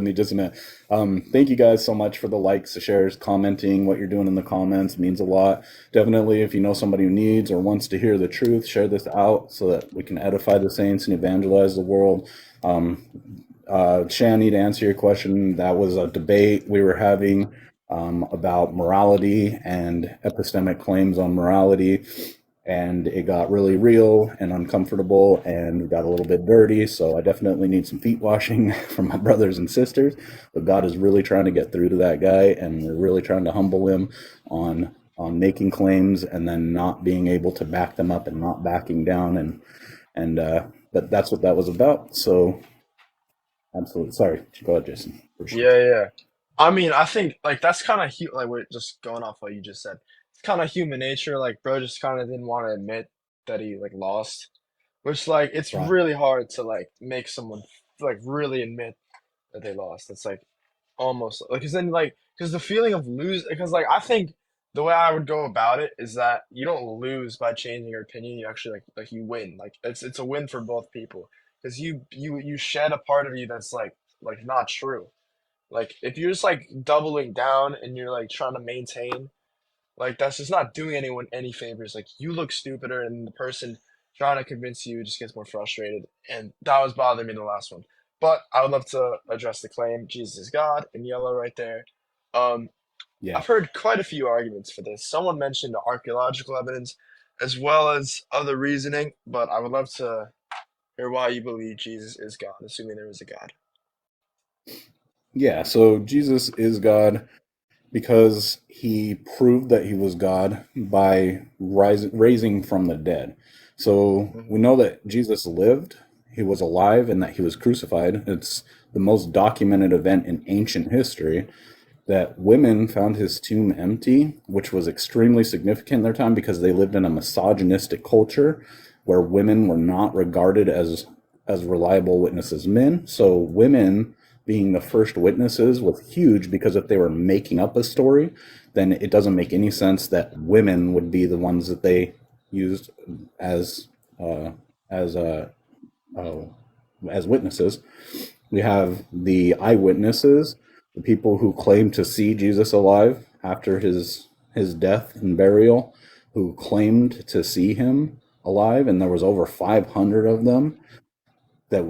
neat, isn't it? Thank you guys so much for the likes, the shares, commenting. What you're doing in the comments means a lot. Definitely, if you know somebody who needs or wants to hear the truth, share this out so that we can edify the saints and evangelize the world. Um, Shani, to answer your question, that was a debate we were having about morality and epistemic claims on morality. And it got really real and uncomfortable and got a little bit dirty. So I definitely need some feet washing from my brothers and sisters. But God is really trying to get through to that guy, and we're really trying to humble him on making claims and then not being able to back them up and not backing down. And but that's what that was about. So absolutely, sorry. Go ahead, Jason. Appreciate Yeah, yeah. I mean, I think like that's kind of like we're just going off what you just said. It's kind of human nature. Like, bro just kind of didn't want to admit that he like lost, which like it's Right. really hard to like make someone like really admit that they lost. It's like almost like because then like because the feeling of lose because like I think the way I would go about it is that you don't lose by changing your opinion. You actually like you win. Like it's a win for both people because you shed a part of you that's like not true. Like if you're just like doubling down and you're like trying to maintain, like that's just not doing anyone any favors. Like you look stupider and the person trying to convince you just gets more frustrated. And that was bothering me in the last one. But I would love to address the claim Jesus is God in yellow right there. Um, Yeah. I've heard quite a few arguments for this. Someone mentioned archaeological evidence as well as other reasoning, but I would love to hear why you believe Jesus is God, assuming there is a God. Yeah. So Jesus is God because he proved that he was God by raising from the dead. So Hmm. we know that Jesus lived, he was alive, and that he was crucified. It's the most documented event in ancient history that women found his tomb empty, which was extremely significant in their time because they lived in a misogynistic culture where women were not regarded as reliable witnesses as men. So women being the first witnesses was huge because if they were making up a story, then it doesn't make any sense that women would be the ones that they used as uh, as uh, as witnesses. We have the eyewitnesses, the people who claimed to see Jesus alive after his death and burial, who claimed to see him alive, and there was over 500 of them. That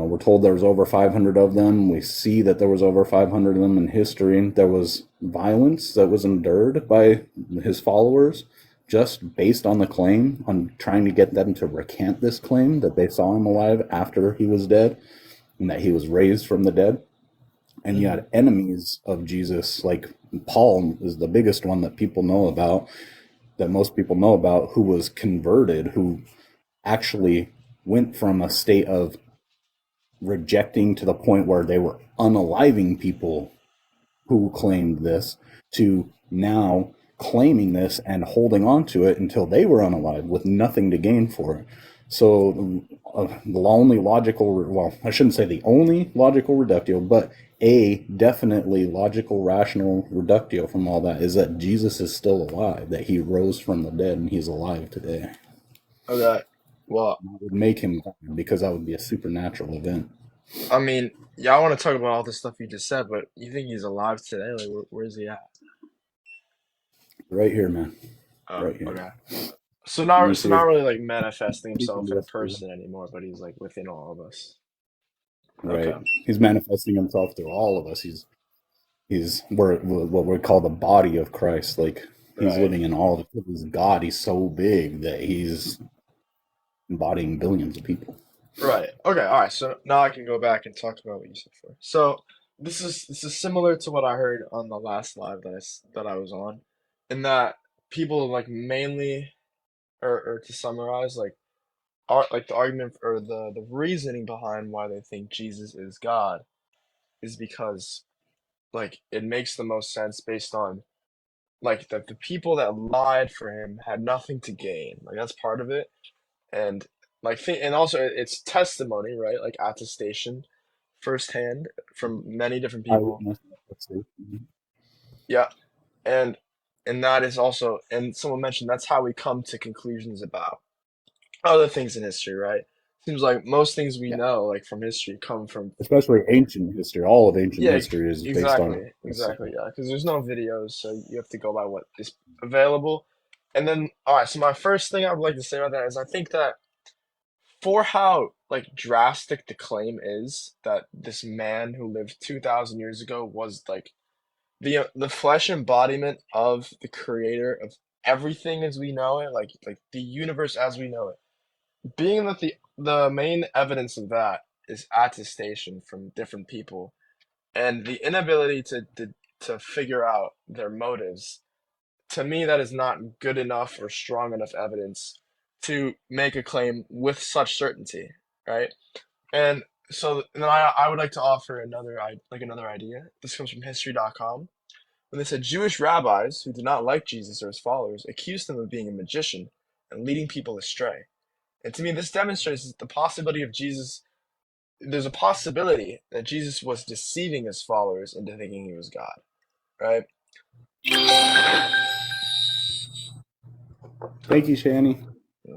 we're told there was over 500 of them. We see that there was over 500 of them in history. There was violence that was endured by his followers just based on the claim, on trying to get them to recant this claim that they saw him alive after he was dead and that he was raised from the dead. And you Hmm. had enemies of Jesus, like Paul is the biggest one that people know about, that most people know about, who was converted, who actually went from a state of rejecting to the point where they were unaliving people who claimed this to now claiming this and holding on to it until they were unalive with nothing to gain for it. So the only logical, well, I shouldn't say the only logical reductio, but a definitely logical, rational reductio from all that is that Jesus is still alive, that he rose from the dead and he's alive today. Okay. Well, That would make him God because that would be a supernatural event. I mean, yeah, I want to talk about all the stuff you just said, but you think he's alive today? Like, where's he at? Right here, man. Oh, Right here. okay. So not He's really like manifesting himself in a here. person anymore, but he's like within all of us. Right. Okay. He's manifesting himself through all of us. He's we're what we call the body of Christ. Like he's Right. living in all of his God. He's so big that he's embodying billions of people. Right. Okay. All right. So now I can go back and talk about what you said before. So this is similar to what I heard on the last live that I was on, in that people like mainly or to summarize like the argument or the reasoning behind why they think Jesus is God is because like it makes the most sense based on like that the people that lied for him had nothing to gain. Like that's part of it. And and also it's testimony, right? Like attestation firsthand from many different people. Eyewitness. Let's see. Yeah. And and that is also and someone mentioned that's how we come to conclusions about other things in history, right? Seems like most things we Yeah, know, like from history, come from. especially ancient history. All of ancient Yeah, history is based on exactly, this. exactly. Yeah, because there's no videos, so you have to go by what is available. And then, all right. So my first thing I would like to say about that is I think that for how like drastic the claim is that this man who lived 2,000 years ago was like the flesh embodiment of the creator of everything as we know it, like the universe as we know it. Being that the main evidence of that is attestation from different people and the inability to figure out their motives, to me that is not good enough or strong enough evidence to make a claim with such certainty, right? And so then I would like to offer another idea. This comes from history.com. When they said Jewish rabbis who did not like Jesus or his followers accused him of being a magician and leading people astray. And to me, this demonstrates the possibility of Jesus. There's a possibility that Jesus was deceiving his followers into thinking he was God, right? Thank you, Shani. Yeah.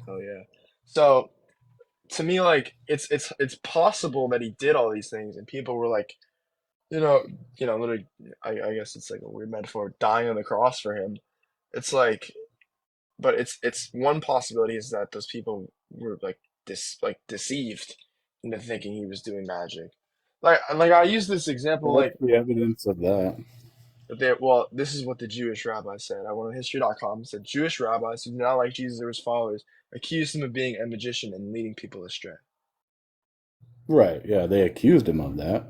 Oh yeah. So to me, like it's possible that he did all these things, and people were like, you know, literally, I guess it's like a weird metaphor, dying on the cross for him. It's like, but it's one possibility is that those people were like deceived into thinking he was doing magic. Like I use this example What's like the evidence of that? well, this is what the Jewish rabbi said. I went on history.com. It said Jewish rabbis who did not like Jesus or his followers accused him of being a magician and leading people astray. Right. Yeah, they accused him of that.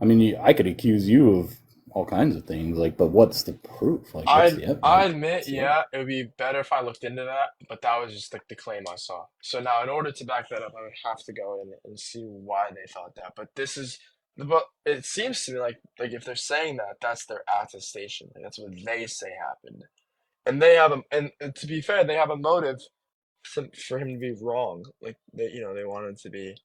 I mean, I could accuse you of all kinds of things, like, but what's the proof? Like, what's the I evidence? admit, yeah, it would be better if I looked into that, but that was just like the claim I saw. So now, in order to back that up, I would have to go in and see why they thought that. But it seems to me like if they're saying that, that's their attestation. Like, that's what they say happened, and they have and to be fair, they have a motive for him to be wrong. Like they wanted to be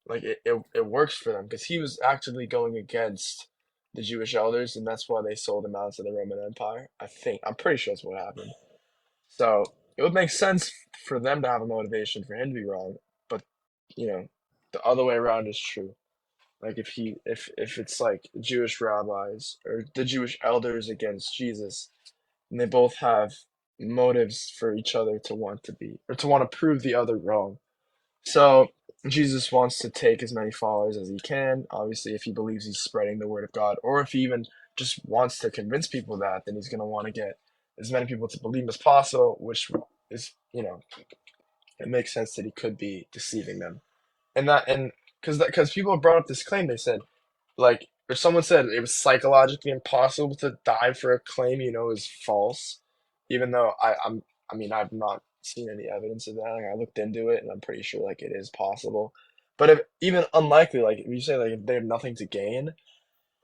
like it works for them because he was actively going against the Jewish elders, and that's why they sold him out to the Roman Empire. I'm pretty sure that's what happened. So it would make sense for them to have a motivation for him to be wrong, but you know, the other way around is true. Like if it's like Jewish rabbis or the Jewish elders against Jesus, and they both have motives for each other to want to be or to want to prove the other wrong. So Jesus wants to take as many followers as he can. Obviously, if he believes he's spreading the word of God, or if he even just wants to convince people that, then he's going to want to get as many people to believe as possible, which is, it makes sense that he could be deceiving them. And because people brought up this claim, they said like if someone said it was psychologically impossible to die for a claim is false, even though I mean I've not seen any evidence of that. Like, I looked into it and I'm pretty sure like it is possible. But if even unlikely, like if you say like if they have nothing to gain,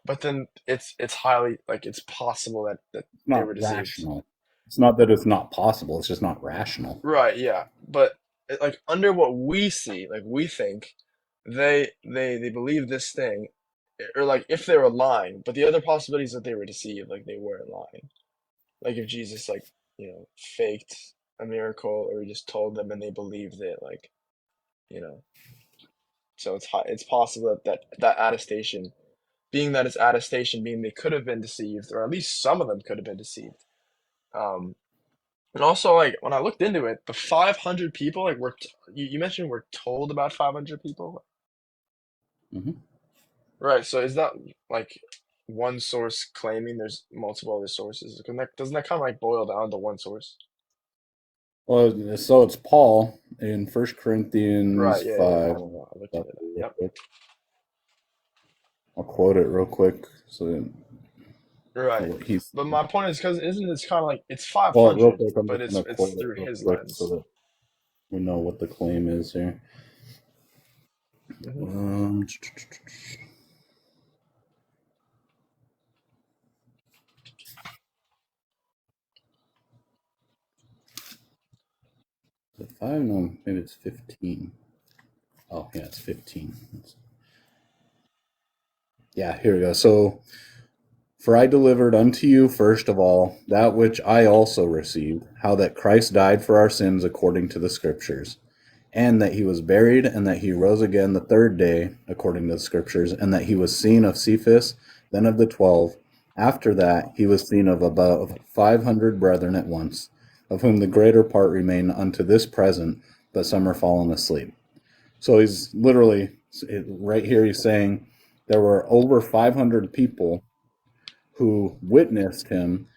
but then it's highly like it's possible that It's they not were deceived. rational. It's not that it's not possible. It's just not rational. Right, yeah. But like under what we see, like we think they believe this thing or like if they were lying, but the other possibility is that they were deceived, like they weren't lying. Like if Jesus like, faked a miracle or he just told them and they believed it, like, you know. So it's possible that attestation, being that it's attestation, meaning they could have been deceived, or at least some of them could have been deceived. Um, and also like when I looked into it, the 500 people like you mentioned we're told about 500 people, Hmm. right? So is that like one source claiming there's multiple other sources? Doesn't that kind of like boil down to one source? Well, so it's Paul in First Corinthians Right. Yeah. Yeah. 5. I looked into that. Yep. I'll quote it real quick. So Right. what he's But my point is because isn't it's kind of like it's well, real 500, quick. I'm but just it's gonna it's quote it through real his quick so lens. that we know what the claim is here. Hmm. Um, is it 5? No, maybe it's 15. Oh, yeah, it's 15. Yeah, here we go. So, for I delivered unto you first of all that which I also received, how that Christ died for our sins according to the Scriptures, and that he was buried, and that he rose again the third day, according to the scriptures, and that he was seen of Cephas, then of the 12. After that, he was seen of above 500 brethren at once, of whom the greater part remain unto this present, but some are fallen asleep. So he's literally, right here, he's saying there were over 500 people who witnessed him,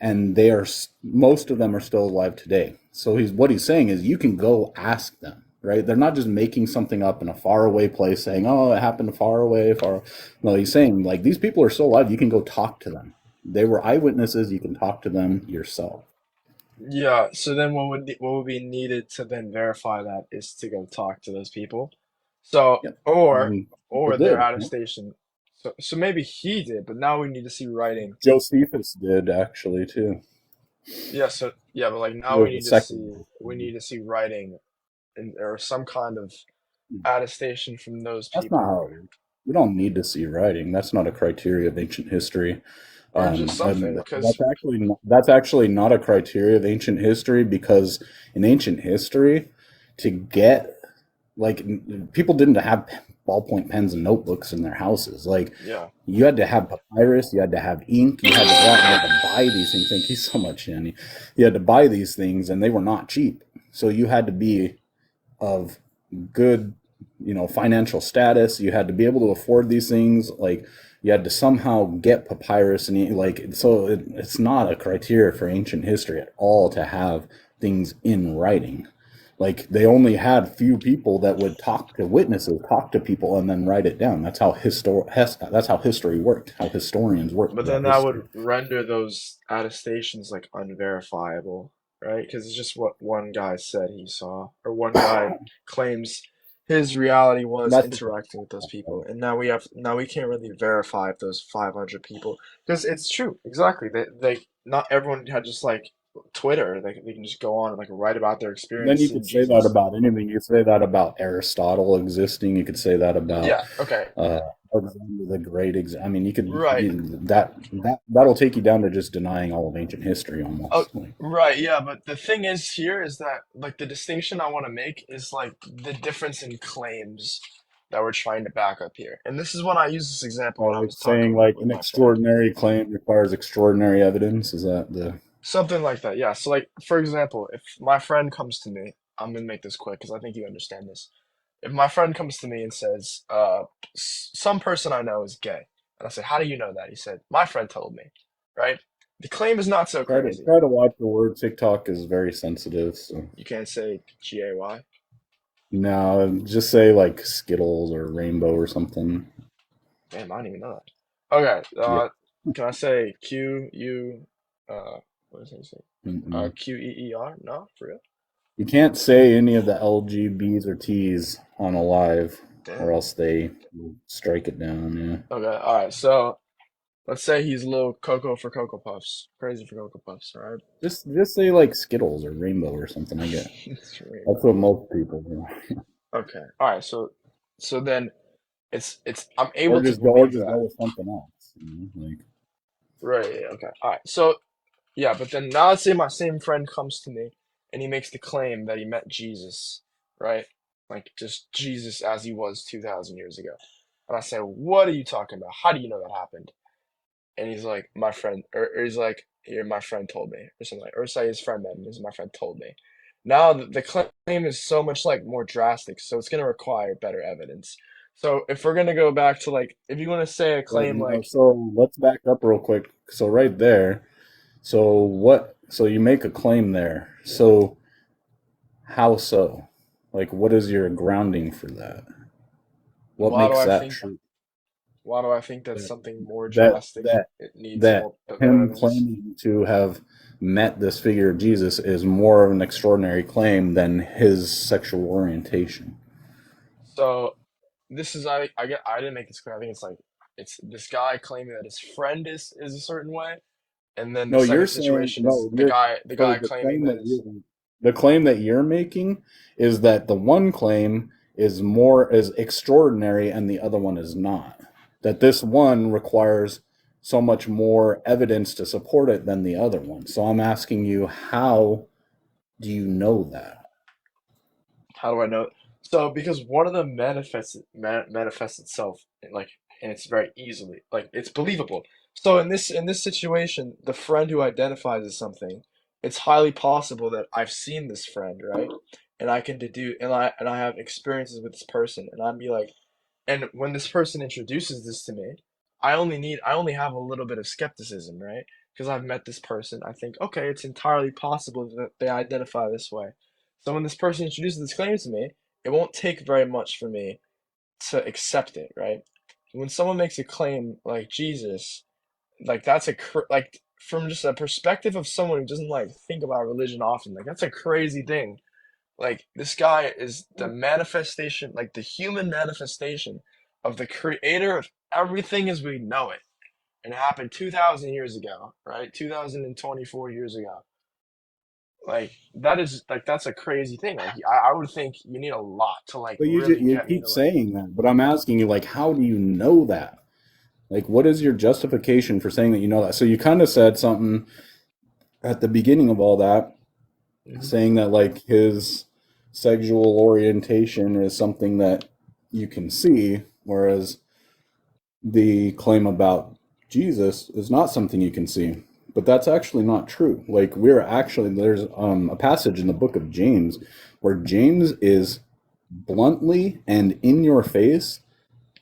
and they are, most of them are still alive today. So what he's saying is you can go ask them, right? They're not just making something up in a faraway place saying, oh, it happened far away, far. No, he's saying like these people are still alive. You can go talk to them. They were eyewitnesses. You can talk to them yourself. Yeah, so then what would be needed to then verify that is to go talk to those people. So Yep. or And people or they're did. out of station. So maybe he did, but now we need to see writing. Josephus did actually too. Yeah, so yeah, but like He now was the second. we need to see writing and or some kind of attestation from those That's not people how it works. We don't need to see writing. That's not a criteria of ancient history. or just something And because that's actually not a criteria of ancient history because in ancient history, to get like people didn't have ballpoint pens and notebooks in their houses. Like yeah. you had to have papyrus, you had to have ink, you had to go out and you had to buy these things. Thank you so much, Annie. You had to buy these things, and they were not cheap. So you had to be of good, financial status. You had to be able to afford these things. Like you had to somehow get papyrus, and so it's not a criteria for ancient history at all to have things in writing. Like they only had few people that would talk to witnesses, talk to people, and then write it down. That's how history worked. How historians worked But then about that history. would render those attestations like unverifiable, right? Because it's just what one guy said he saw, or one guy claims his reality was That's the interacting with those people, and now we can't really verify if those 500 people, because it's true, exactly. They not everyone had just like Twitter. They can just go on and like write about their Then experience you in could say that Jesus. about anything. You could say that about Aristotle existing. You could say that about Yeah. Okay. uh, Alexander the Great. I mean, Right. that'll take you down to just denying all of ancient history Oh, almost. Like, right, yeah, but the thing is here is that like the distinction I want to make is like the difference in claims that we're trying to back up here. And this is when I use this example when I like was saying talking like with an my friend. extraordinary claim requires extraordinary evidence. Is that the Something like that. Yeah. So like for example, if my friend comes to me, I'm gonna make this quick because I think you understand this. If my friend comes to me and says, some person I know is gay, and I say, how do you know that? He said, my friend told me, right? The claim is not so crazy. try to watch the word? TikTok is very sensitive. So You can't say GAY. no, just say like Skittles or Rainbow or something. Damn, I didn't even know that. Okay, Yeah. can I say what does it say? Mm-mm. QEER? No, for real? You can't say any of the LGBs or Ts on a live, or Damn. else they will strike it down. Yeah. Okay, alright, so let's say he's a little Cocoa for Cocoa Puffs. Crazy for Cocoa Puffs, alright? Just say like Skittles or Rainbow or something. I get. It's That's rainbow. what most people do. Okay, alright, so then it's I'm able to Or believe just that. go with something else. Like Right, yeah, okay. Alright, so yeah, but then now let's say my same friend comes to me and he makes the claim that he met Jesus, right? Like just Jesus as he was 2,000 years ago. And I say, what are you talking about? How do you know that happened? And he's like, my friend, or he's like, here, my friend told me, or something like, or say his friend met him, my friend told me. Now the claim is so much like more drastic, so it's gonna require better evidence. So if we're gonna go back to like, if you want to say a right claim now, like, so let's back up real quick. So right there. So what? So you make a claim there. So how so? Like, what is your grounding for that? What why do makes I that think true? Why do I think that's That something more that drastic? that It needs that more better him evidence. claiming to have met this figure of Jesus is more of an extraordinary claim than his sexual orientation. So this is I didn't make this clear. I think it's like it's this guy claiming that his friend is a certain way, and then the No, second you're saying situation is no. You're the so guy claiming that is the claim that you're making is that the one claim is extraordinary and the other one is not. That this one requires so much more evidence to support it than the other one. So I'm asking you, how do you know that? How do I know? So because one of them manifests itself like, and it's very easily like it's believable. So in this situation, the friend who identifies as something, it's highly possible that I've seen this friend, right? And I can deduce, and I have experiences with this person, and I'd be like, and when this person introduces this to me, I only have a little bit of skepticism, right? Because I've met this person, I think, okay, it's entirely possible that they identify this way. So when this person introduces this claim to me, it won't take very much for me to accept it, right? When someone makes a claim like Jesus, like that's like from just a perspective of someone who doesn't like think about religion often, like that's a crazy thing. Like this guy is the manifestation, like the human manifestation of the creator of everything as we know it. And it happened 2,000 years ago, right? 2024 years ago. Like that is like that's a crazy thing. Like I would think you need a lot to like But really you get me keep to like. saying that, but I'm asking you, like, how do you know that? Like, what is your justification for saying that you know that? So you kind of said something at the beginning of all that, Mhm. saying that like his sexual orientation is something that you can see, whereas the claim about Jesus is not something you can see. But that's actually not true. Like we're actually there's a passage in the book of James where James is bluntly and in your face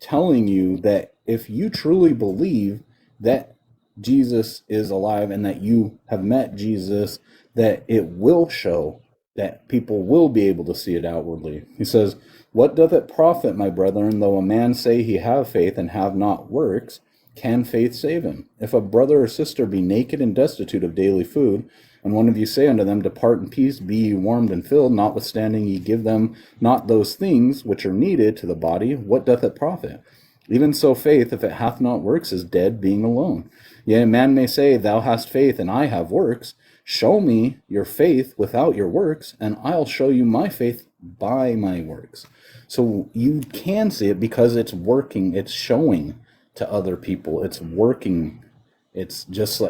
telling you that if you truly believe that Jesus is alive and that you have met Jesus, that it will show that people will be able to see it outwardly. He says, "What doth it profit, my brethren, though a man say he have faith and have not works? Can faith save him? If a brother or sister be naked and destitute of daily food, and one of you say unto them, Depart in peace, be ye warmed and filled, notwithstanding ye give them not those things which are needed to the body, what doth it profit? Even so faith, if it hath not works, is dead, being alone. Yea, a man may say, Thou hast faith, and I have works. Show me your faith without your works, and I'll show you my faith by my works." So you can see it because it's working, it's showing to other people, it's working. It's just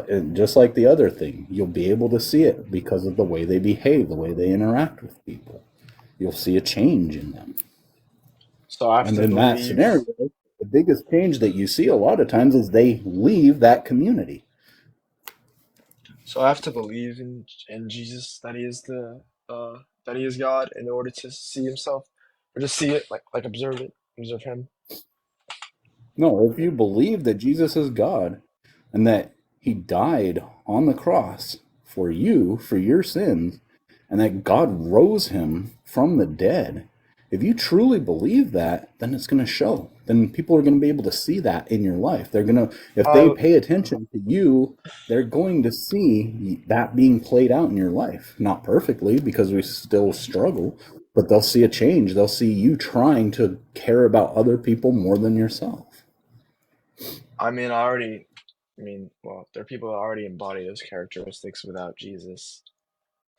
like the other thing. You'll be able to see it because of the way they behave, the way they interact with people. You'll see a change in them. So I have And to in that believe. scenario, the biggest change that you see a lot of times is they leave that community. So I have to believe in Jesus that he is the that he is God in order to see himself, or just see it like observe it, observe him. No, if you believe that Jesus is God and that he died on the cross for you, for your sins, and that God rose him from the dead, if you truly believe that, then it's going to show. Then people are going to be able to see that in your life. They're going to, if they Uh, pay attention to you, they're going to see that being played out in your life. Not perfectly, because we still struggle, but they'll see a change. They'll see you trying to care about other people more than yourself. I mean, I already, I mean, well, there are people that already embody those characteristics without Jesus.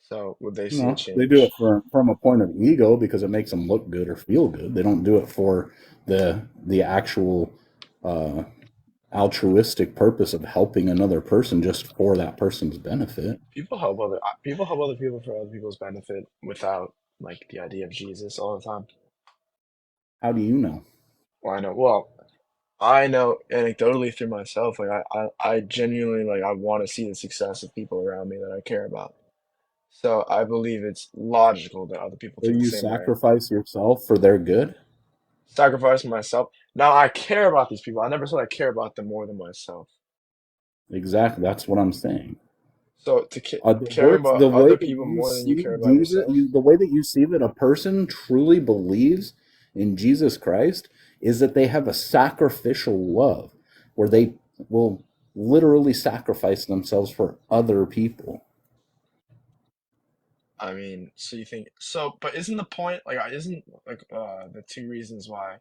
So would they see a No, they do change? it from a point of ego because it makes them look good or feel good. They don't do it for the actual uh, altruistic purpose of helping another person just for that person's benefit. People help other people for other people's benefit without like the idea of Jesus all the time. How do you know? Well, I know anecdotally through myself, like I genuinely like I want to see the success of people around me that I care about. So I believe it's logical that other people So think the you same way. sacrifice yourself for their good? Sacrifice myself. Now I care about these people. I never said I care about them more than myself. Exactly. That's what I'm saying. So to The caring works, about the way other that people you more than you see care about Jesus, yourself. the way that you see that a person truly believes in Jesus Christ is that they have a sacrificial love where they will literally sacrifice themselves for other people. I mean, so you think so, but isn't the point like isn't like the two reasons why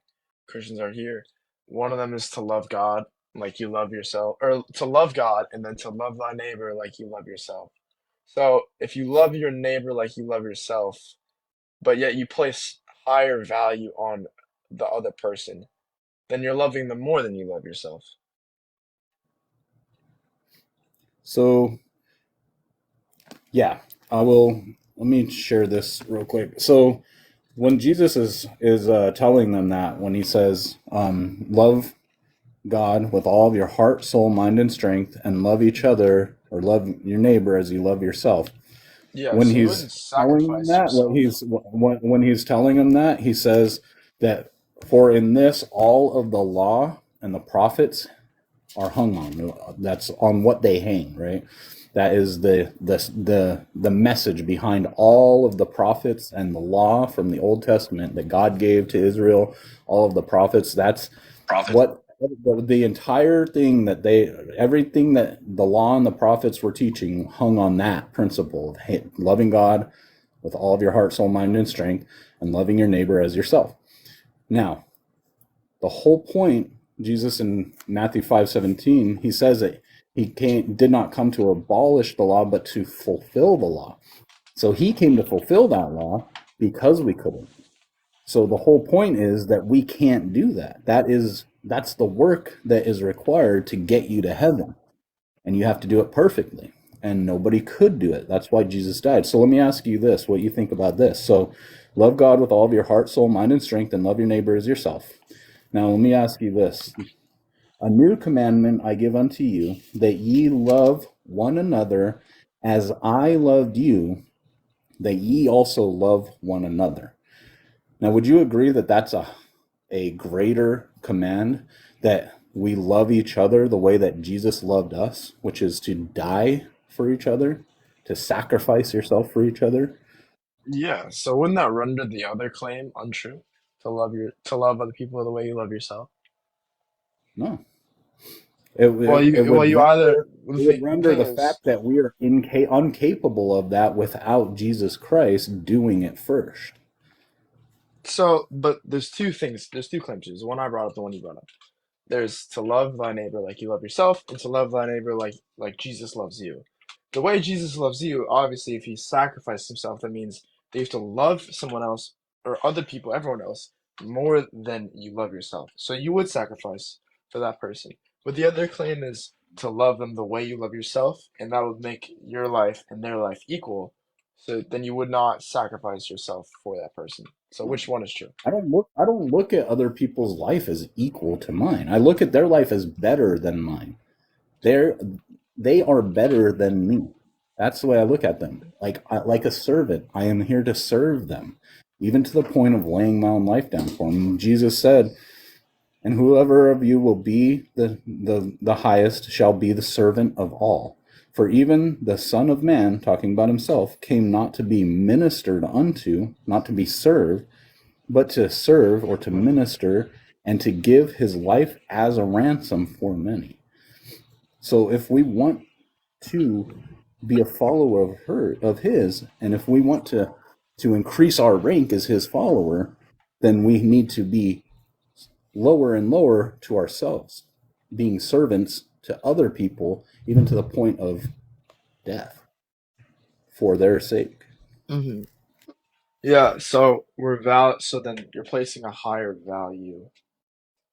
Christians are here? One of them is to love God like you love yourself, or to love God and then to love thy neighbor like you love yourself. So if you love your neighbor like you love yourself, but yet you place higher value on the other person, then you're loving them more than you love yourself. So, yeah, I will. Let me share this real quick. So, when Jesus is telling them that, when he says, love God with all of your heart, soul, mind, and strength, and love each other or love your neighbor as you love yourself. Yeah, When so you he's wouldn't telling them sacrifice that, yourself. when he's telling them that, he says that for in this all of the law and the prophets are hung on. That's on what they hang, right? That is the message behind all of the prophets and the law from the Old Testament that God gave to Israel. All of the prophets. That's Prophets. what the entire thing that everything that the law and the prophets were teaching hung on that principle of loving God with all of your heart, soul, mind, and strength, and loving your neighbor as yourself. Now, the whole point, Jesus in Matthew 5:17, he says that did not come to abolish the law, but to fulfill the law. So he came to fulfill that law because we couldn't. So the whole point is that we can't do that. That's the work that is required to get you to heaven. And you have to do it perfectly. And nobody could do it. That's why Jesus died. So let me ask you this, what you think about this. So love God with all of your heart, soul, mind, and strength, and love your neighbor as yourself. Now let me ask you this. A new commandment I give unto you, that ye love one another as I loved you, that ye also love one another. Now, would you agree that that's a greater command, that we love each other the way that Jesus loved us, which is to die for each other, to sacrifice yourself for each other? Yeah, so wouldn't that render the other claim untrue? To love other people the way you love yourself? No. It, Well, it, it would you either render the thing the is, fact that we are incapable of that without Jesus Christ doing it first. so but there's two things. There's two claims. There's the one I brought up, the one you brought up. There's to love thy neighbor like you love yourself, and to love thy neighbor like Jesus loves you. The way Jesus loves you, obviously, if he sacrificed himself, that means that you have to love someone else or other people, everyone else, more than you love yourself. So you would sacrifice for that person. But the other claim is to love them the way you love yourself, and that would make your life and their life equal. So then you would not sacrifice yourself for that person. So which one is true? I don't look at other people's life as equal to mine. I look at their life as better than mine. They're they are better than me. That's the way I look at them. Like a servant, I am here to serve them, even to the point of laying my own life down for them. Jesus said, "And whoever of you will be the highest shall be the servant of all. For even the Son of Man, talking about himself, came not to be ministered unto, not to be served, but to serve or to minister and to give his life as a ransom for many." So if we want to be a follower of his, and if we want to increase our rank as his follower, then we need to be lower and lower to ourselves, being servants to other people, even to the point of death for their sake. Hmm. Yeah, so so then you're placing a higher value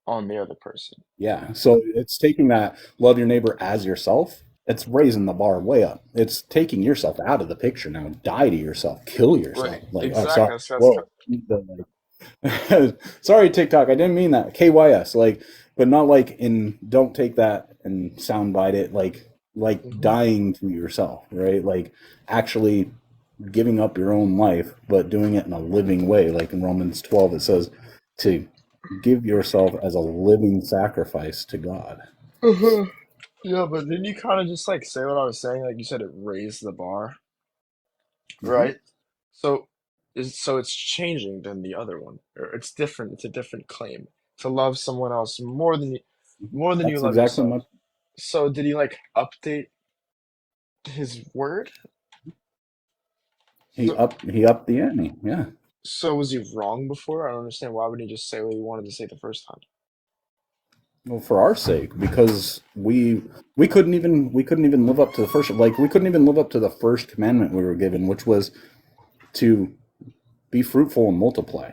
on the other person. Yeah. So it's taking that love your neighbor as yourself. It's raising the bar way up. It's taking yourself out of the picture now. Die to yourself. Kill yourself. Right, Like, I'm exactly. sorry. Whoa. Sorry, TikTok. I didn't mean that. KYS. Like, but not like in. Don't take that and soundbite it. Like hmm dying to yourself, right? Like actually giving up your own life, but doing it in a living way. Like in Romans 12, it says to give yourself as a living sacrifice to God. Yeah, but didn't you kind of just like say what I was saying? Like you said, it raised the bar, Mm-hmm. right? So so it's changing than the other one, or it's different. It's a different claim to love someone else more than you That's love exactly yourself. my. So did he like update his word? So He upped the ante. Yeah. so was he wrong before? I don't understand. Why would he just say what he wanted to say the first time? Well, for our sake, because we couldn't even live up to the first, like we couldn't even live up to the first commandment we were given, which was to be fruitful and multiply.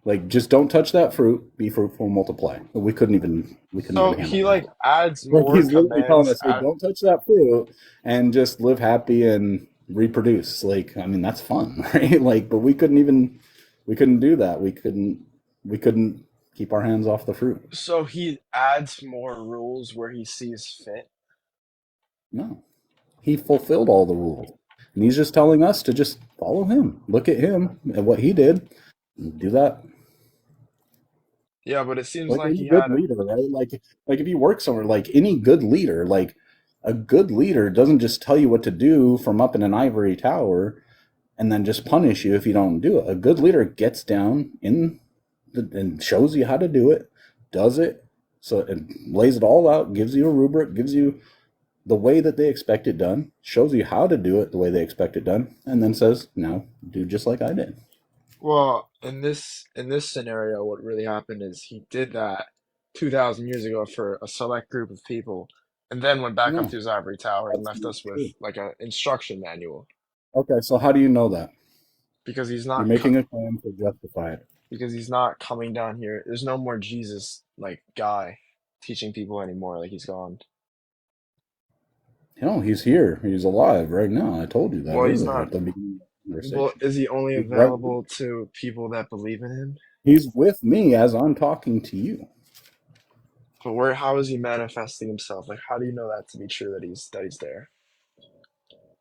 Like just don't touch that fruit, be fruitful and multiply. But we couldn't even So handle he that. like adds Like more he's literally telling commands. us, hey, don't touch that fruit and just live happy and reproduce. Like, I mean, that's fun, right? Like, but we couldn't do that. We couldn't keep our hands off the fruit. So he adds more rules where he sees fit. No, he fulfilled all the rules, and he's just telling us to just follow him. Look at him and what he did. Do that Yeah, but it seems like like any he good had leader, right? Like if you work somewhere, like any good leader, like a good leader doesn't just tell you what to do from up in an ivory tower and then just punish you if you don't do it. A good leader gets down and shows you how to do it, does it, so it lays it all out, gives you a rubric, gives you the way that they expect it done, shows you how to do it the way they expect it done, and then says, "Now do just like I did." well, in this scenario, what really happened is he did that 2,000 years ago for a select group of people, and then went back up No, to his ivory tower and that's left not us with true. like an instruction manual Okay, so how do you know that? because You're making a claim to justify it. he's not coming down here. There's no more Jesus like guy teaching people anymore. Like he's gone. No, he's here. He's alive right now. I told you that Well, he's earlier not. at the beginning of the Well, conversation. is he only He's right. available to people that believe in him? He's with me as I'm talking to you. But where? How is he manifesting himself? Like, how do you know that to be true that he's there?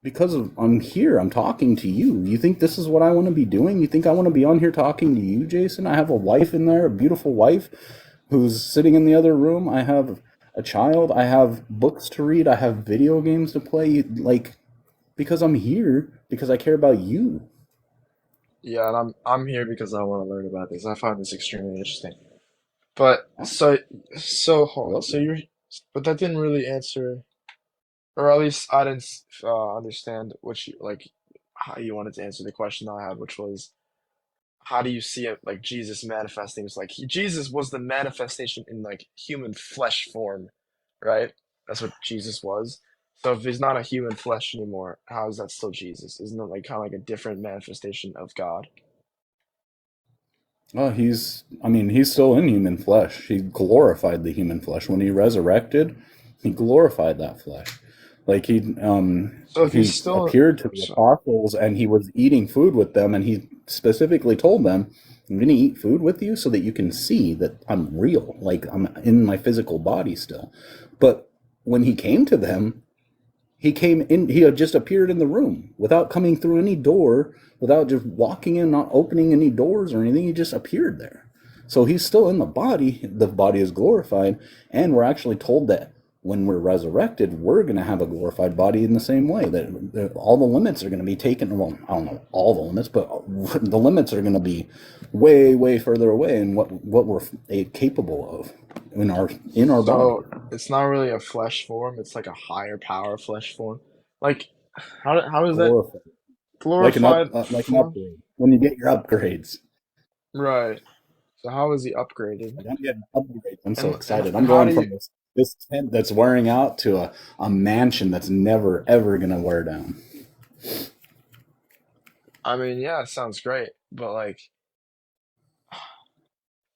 Because I'm here, I'm talking to you. You think this is what I want to be doing? You think I want to be on here talking to you, Jason? I have a wife in there, a beautiful wife who's sitting in the other room. I have a child. I have books to read. I have video games to play. Like, because I'm here, because I care about you. Yeah, and I'm here because I want to learn about this. I find this extremely interesting. But so I hold on. love So that. you're, but that didn't really answer, or at least I didn't understand what you like how you wanted to answer the question I had, which was how do you see it like Jesus manifesting? It's like Jesus was the manifestation in like human flesh form, right? That's what Jesus was. So if he's not a human flesh anymore, how is that still Jesus? Isn't it like kind of like a different manifestation of God? Oh, I mean, he's still in human flesh. He glorified the human flesh. When he resurrected, he glorified that flesh. Like So if he's he still, appeared to the so, apostles and he was eating food with them, and he specifically told them, I'm going to eat food with you so that you can see that I'm real, like I'm in my physical body still. But when he came to them, he came in, he had just appeared in the room without coming through any door, without just walking in, not opening any doors or anything. He just appeared there. So he's still in the body. The body is glorified. And we're actually told that when we're resurrected, we're going to have a glorified body in the same way. That all the limits are going to be taken. Well, I don't know all the limits, but the limits are going to be way, way further away in what we're capable of in our body. so it's not really a flesh form. It's like a higher power flesh form. Like, how is that Glorified. glorified Like an form? upgrade when you get your upgrades. Right. So how is he upgraded? Like I'm getting upgrades. I'm so And excited. I'm how going do you? from this tent that's wearing out to a mansion that's never ever gonna wear down. I mean, yeah, it sounds great, but like,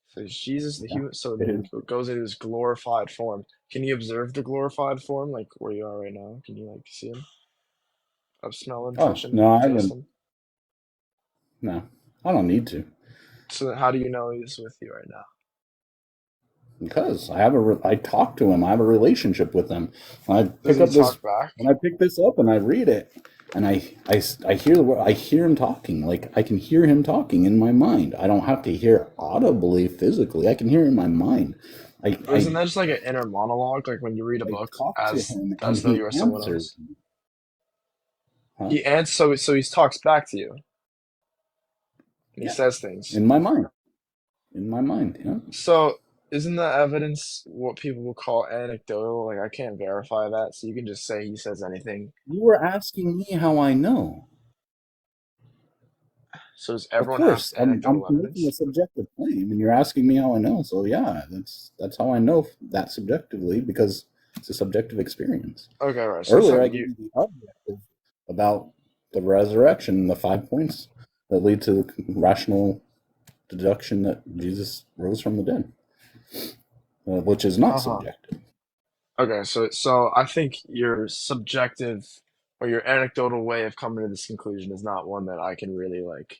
so is Jesus the Yeah. human? So It is. it goes into his glorified form. Can you observe the glorified form, like where you are right now? Can you like see him, smell him, touch Oh him, no, I taste haven't. him? No, I don't need to So then how do you know he's with you right now? because I talk to him. I have a relationship with him. Does he talk back? When I pick this up and I read it, and I hear I hear him talking. Like I can hear him talking in my mind. I don't have to hear audibly physically. I can hear in my mind. I Or isn't that just like an inner monologue, like when you read a I book talk to him and as though you he are someone answers else? me. Huh? He answers, so he talks back to you and he Yeah, says things. in my mind. In my mind, yeah. So isn't that evidence what people will call anecdotal? Like I can't verify that, so you can just say he says anything. You were asking me how I know. So does Of everyone have course, I'm anecdotal making a evidence? subjective claim, and you're asking me how I know. So yeah, that's how I know that subjectively because it's a subjective experience. Okay, right. So it's Earlier, I something gave you. you the objective about the resurrection, the 5 points that lead to the rational deduction that Jesus rose from the dead, which is not Uh-huh. subjective. Okay, so I think your subjective or your anecdotal way of coming to this conclusion is not one that I can really like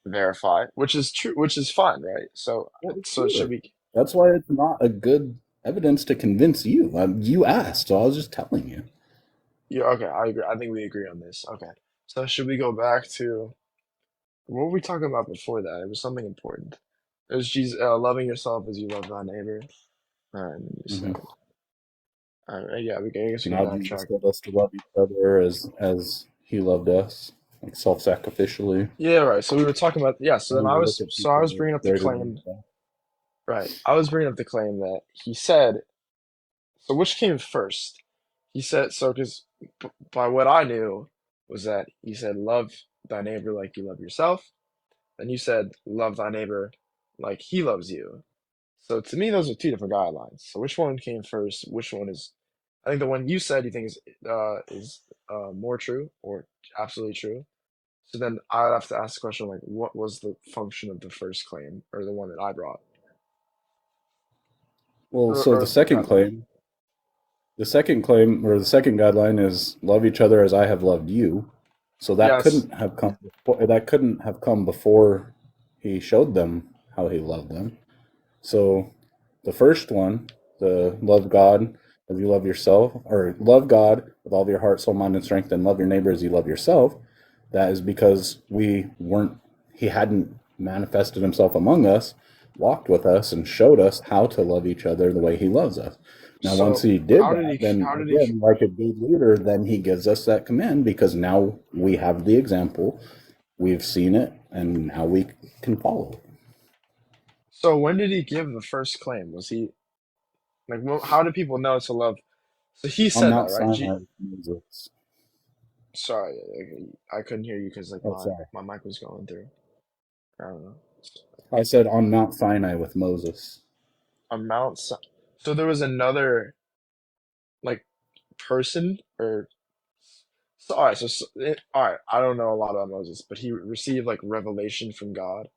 verify, which is true, which is fine, right? So, Well, so should sure. we? That's why it's not a good evidence to convince you. You asked, so I was just telling you. Yeah, okay, I agree. I think we agree on this. Okay, so should we go back to what were we talking about before that? It was something important. It was Jesus, loving yourself as you love thy neighbor. And then you said, Hmm. yeah, I guess we can Now Jesus backtrack. told us to love each other as He loved us, like self-sacrificially. Yeah, right. So we were talking about, yeah. So And then we look at I people was as bringing up the greater than claim, ourselves. right? I was bringing up the claim that he said. So which came first? He said so because by what I knew was that he said love thy neighbor like you love yourself. And you said love thy neighbor like he loves you. So to me, those are two different guidelines. So which one came first? Which one is? I think the one you said you think is more true or absolutely true. So then I'd have to ask the question like, what was the function of the first claim or the one that I brought Well, so or the guideline? the second claim or the second guideline is love each other as I have loved you. So Yes. that couldn't have come before He showed them how He loved them. So the first one, the love God as you love yourself, or love God with all of your heart, soul, mind, and strength, and love your neighbor as you love yourself, that is because He hadn't manifested Himself among us, walked with us, and showed us how to love each other the way He loves us. Now, once So He did that, then how did he? again, like a good leader, then He gives us that command because now we have the example, we've seen it, and now we can follow it. So when did he give the first claim? Was he like, how do people know to love? So he On said that, Mount right? Sinai, Moses. Sorry, I couldn't hear you because like Oh, sorry. my mic was going through. I don't know. I said on Mount Sinai with Moses. On Mount. So there was another like person or so, all right. All right. I don't know a lot about Moses, but he received like revelation from God,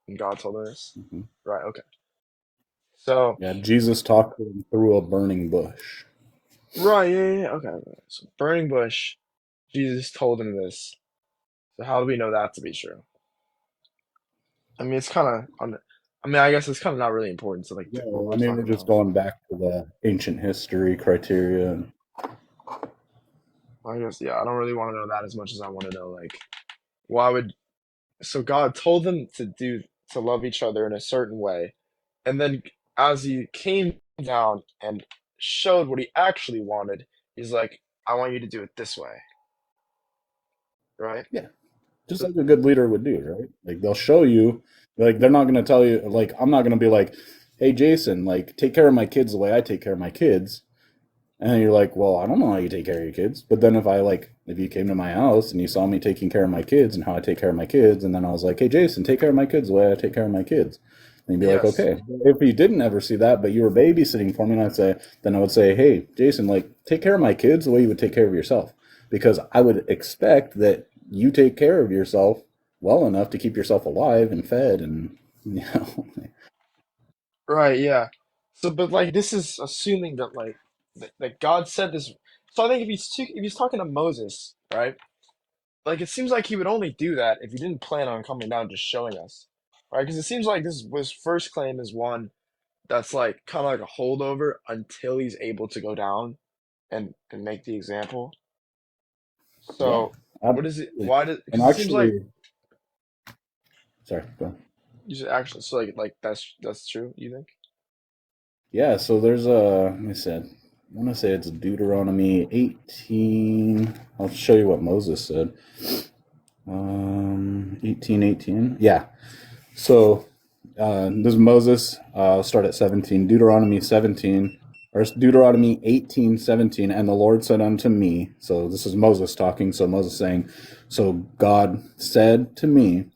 and God told him this. Hmm. Right. Okay. So Yeah, Jesus talked to him through a burning bush. right. Yeah. Yeah. Yeah, okay. Okay. So burning bush. Jesus told him this. So how do we know that to be true? I mean, it's kind of on. I mean, I guess it's kind of not really important to like Yeah, what I we're mean, we're talking just about. going back to the ancient history criteria. And I guess yeah. I don't really want to know that as much as I want to know like why would so God told them to love each other in a certain way, and then as he came down and showed what he actually wanted, he's like, "I want you to do it this way," right? yeah, just So like a good leader would do, right? Like they'll show you, like they're not going to tell you, like I'm not going to be like, hey, Jason, like take care of my kids the way I take care of my kids. And then you're like, well, I don't know how you take care of your kids. But then if you came to my house and you saw me taking care of my kids and how I take care of my kids, and then I was like, hey, Jason, take care of my kids the way I take care of my kids. And you'd be like, yes, okay. If you didn't ever see that, but you were babysitting for me, then I would say, hey, Jason, like, take care of my kids the way you would take care of yourself. Because I would expect that you take care of yourself well enough to keep yourself alive and fed and, you know, right, yeah. So, but like this is assuming that like that God said this. So I think if he's talking to Moses, right? Like it seems like he would only do that if he didn't plan on coming down just showing us, right? Because it seems like this was first claim is one that's like kind of like a holdover until he's able to go down and make the example. yeah, So what is it? absolutely. Why did? And Because it seems like actually, sorry, go on. you should actually. So like that's true. You think? Yeah, so there's a, let me see, I want to say it's Deuteronomy 18. I'll show you what Moses said. 18:18. Yeah. So this is Moses. I'll start at 17. Deuteronomy 17, or Deuteronomy 18:17. And the Lord said unto me, so this is Moses talking. So Moses saying, so God said to me,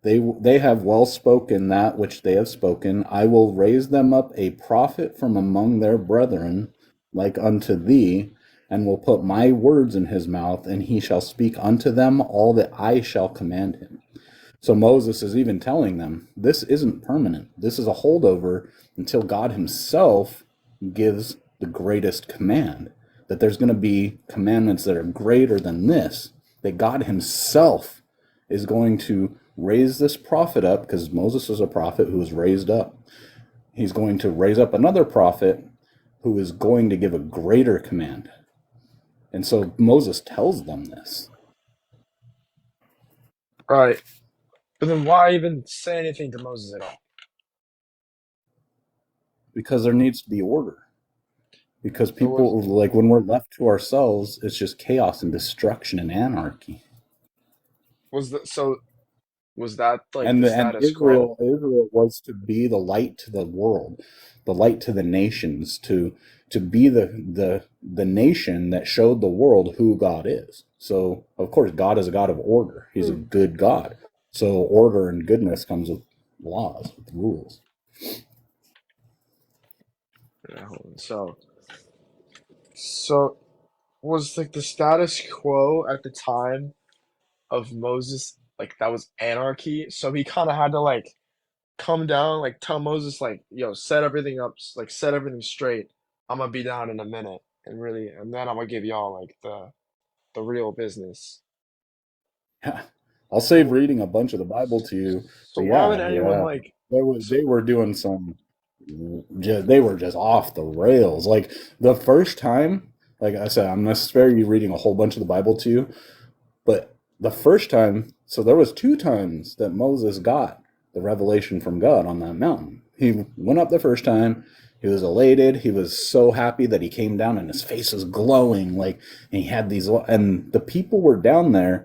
they have well spoken that which they have spoken. I will raise them up a prophet from among their brethren, like unto thee, and will put my words in his mouth, and he shall speak unto them all that I shall command him. So Moses is even telling them this isn't permanent. This is a holdover until God himself gives the greatest command. that there's going to be commandments that are greater than this, that God himself is going to raise this prophet up, because Moses is a prophet who was raised up. He's going to raise up another prophet who is going to give a greater command. And so Moses tells them this Right. But then why even say anything to Moses at all? because there needs to be order. Because So was people, like, when we're left to ourselves, it's just chaos and destruction and anarchy. was the so was that like And the status quo? Israel was to be the light to the world, the light to the nations, to be the nation that showed the world who God is. So of course God is a God of order. He's a Hmm. good God. So order and goodness comes with laws, with rules. Yeah, hold on. So was like the status quo at the time of Moses like that was anarchy? So he kind of had to like come down, like tell Moses like, yo, set everything up, like set everything straight. I'm gonna be down in a minute, and really, and then I'm gonna give y'all like the real business. Yeah. I'll save So reading a bunch of the Bible to you, so but why would yeah, anyone yeah, like they so were doing some, they were just off the rails. Like the first time, like I said, I'm not spare you reading a whole bunch of the Bible to you, but the first time, so there was two times that Moses got the revelation from God on that mountain. He went up the first time. He was elated. He was so happy that he came down and his face was glowing. Like, and he had these, and the people were down there,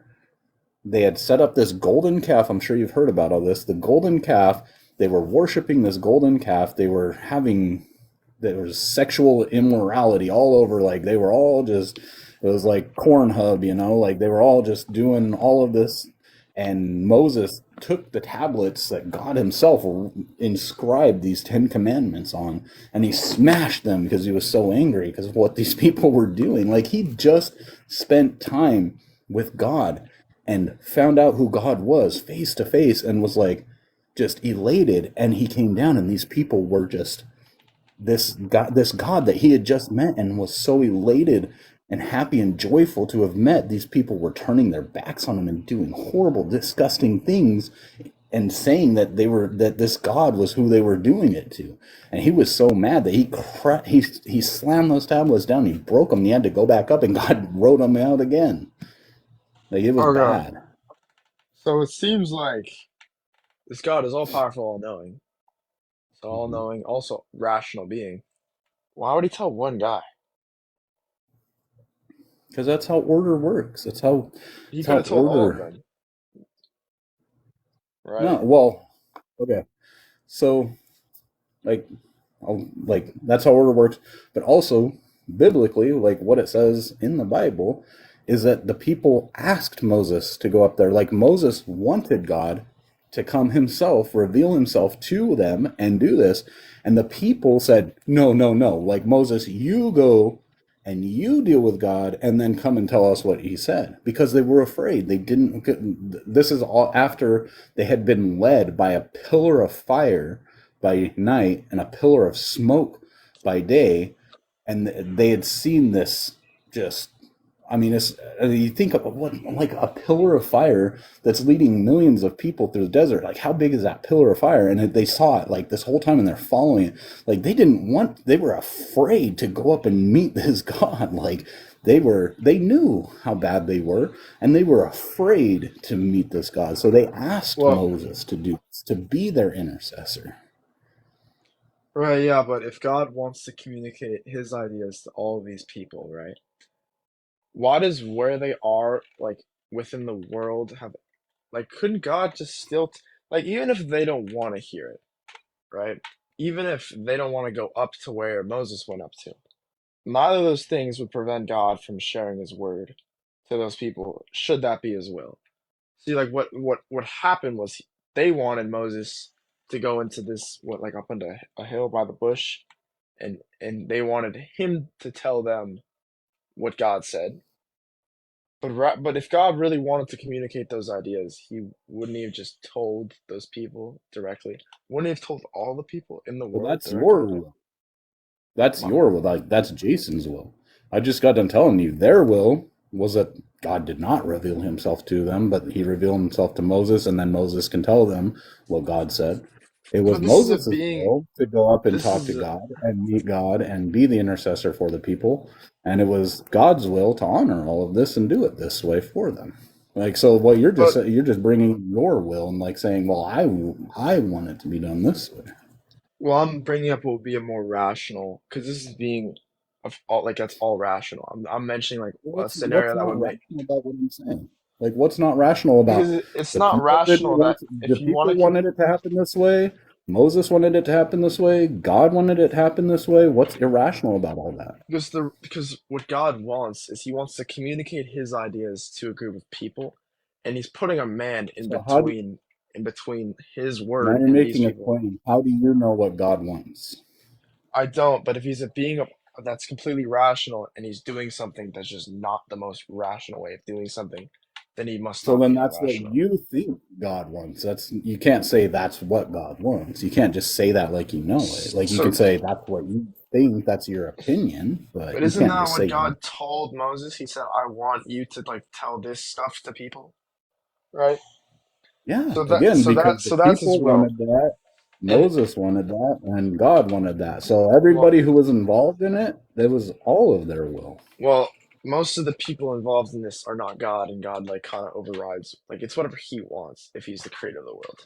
they had set up this golden calf. I'm sure you've heard about all this. The golden calf, they were worshiping this golden calf. They were having, there was sexual immorality all over. Like they were all just, it was like Cornhub, you know, like they were all just doing all of this. And Moses took the tablets that God himself inscribed these 10 commandments on, and he smashed them because he was so angry because of what these people were doing. Like he just spent time with God and found out who God was face to face and was like just elated. And he came down, and these people were just this God that he had just met and was so elated and happy and joyful to have met. These people were turning their backs on him and doing horrible, disgusting things and saying that they were that this God was who they were doing it to. And he was so mad that he slammed those tablets down. He broke them. And he had to go back up, and God wrote them out again. Like it was okay. bad. So it seems like this God is all powerful, all knowing. So all Mhm. knowing, also rational being. Why would he tell one guy? Because that's how order works. He That's could how have told all of order. them, right? No, well, okay. So like, that's how order works. But also biblically, like what it says in the Bible, is that the people asked Moses to go up there. Like Moses wanted God to come himself, reveal himself to them, and do this, and the people said, "No, no, no! Like Moses, you go and you deal with God and then come and tell us what he said," because they were afraid. They didn't, this is all after they had been led by a pillar of fire by night and a pillar of smoke by day, and they had seen this just, I mean, it's, you think of what, like a pillar of fire that's leading millions of people through the desert. Like, how big is that pillar of fire? And they saw it like this whole time, and they're following it. Like, they didn't want, they were afraid to go up and meet this God. Like, they knew how bad they were, and they were afraid to meet this God. So they asked Well, Moses to do this, to be their intercessor. right, yeah, but if God wants to communicate his ideas to all of these people, right? Why does where they are, like within the world, have like couldn't God just still like even if they don't want to hear it, right? Even if they don't want to go up to where Moses went up to, neither of those things would prevent God from sharing his word to those people, should that be his will. See, like what happened was they wanted Moses to go into this what like up into a hill by the bush, and they wanted him to tell them what God said. But if God really wanted to communicate those ideas, he wouldn't he have just told those people directly? Wouldn't he have told all the people in the Well, world that's directly? your will. That's My, your will. Like, that's Jason's will. I just got done telling you their will was that God did not reveal himself to them, but he revealed himself to Moses, and then Moses can tell them what God said. It was But this is a Moses' being. will to go up and This talk to is a, God and meet God and be the intercessor for the people. And it was God's will to honor all of this and do it this way for them. Like, so what but you're just bringing your will and like saying, well, I want it to be done this way. well, I'm bringing up what would be a more rational, because this is being of all like that's all rational. I'm mentioning like Well, a what's scenario that not would make rational about what I'm saying? Like, what's not rational because about it's the not people didn't rational that want the if you want people to keep wanted it to happen this way, Moses wanted it to happen this way, God wanted it to happen this way. What's irrational about all that? because what God wants is he wants to communicate his ideas to a group of people, and he's putting a man So how do in between his now word you're and these making a people. claim? How do you know what God wants? I don't, but if he's a being that's completely rational and he's doing something that's just not the most rational way of doing something, then he must So not then be that's what rational. you think God wants. That's you can't say that's what God wants. You can't just say that like you know it. Like you can So, say that's what you think, that's your opinion, but but you isn't can't that just what say God told Moses? He said, "I want you to like tell this stuff to people," right? yeah, again, because the So that's his people will. wanted that, And Moses wanted that, and God wanted that. So well, everybody who was involved in it, it was all of their will. well, most of the people involved in this are not God, and God like kind of overrides. Like it's whatever He wants if He's the creator of the world.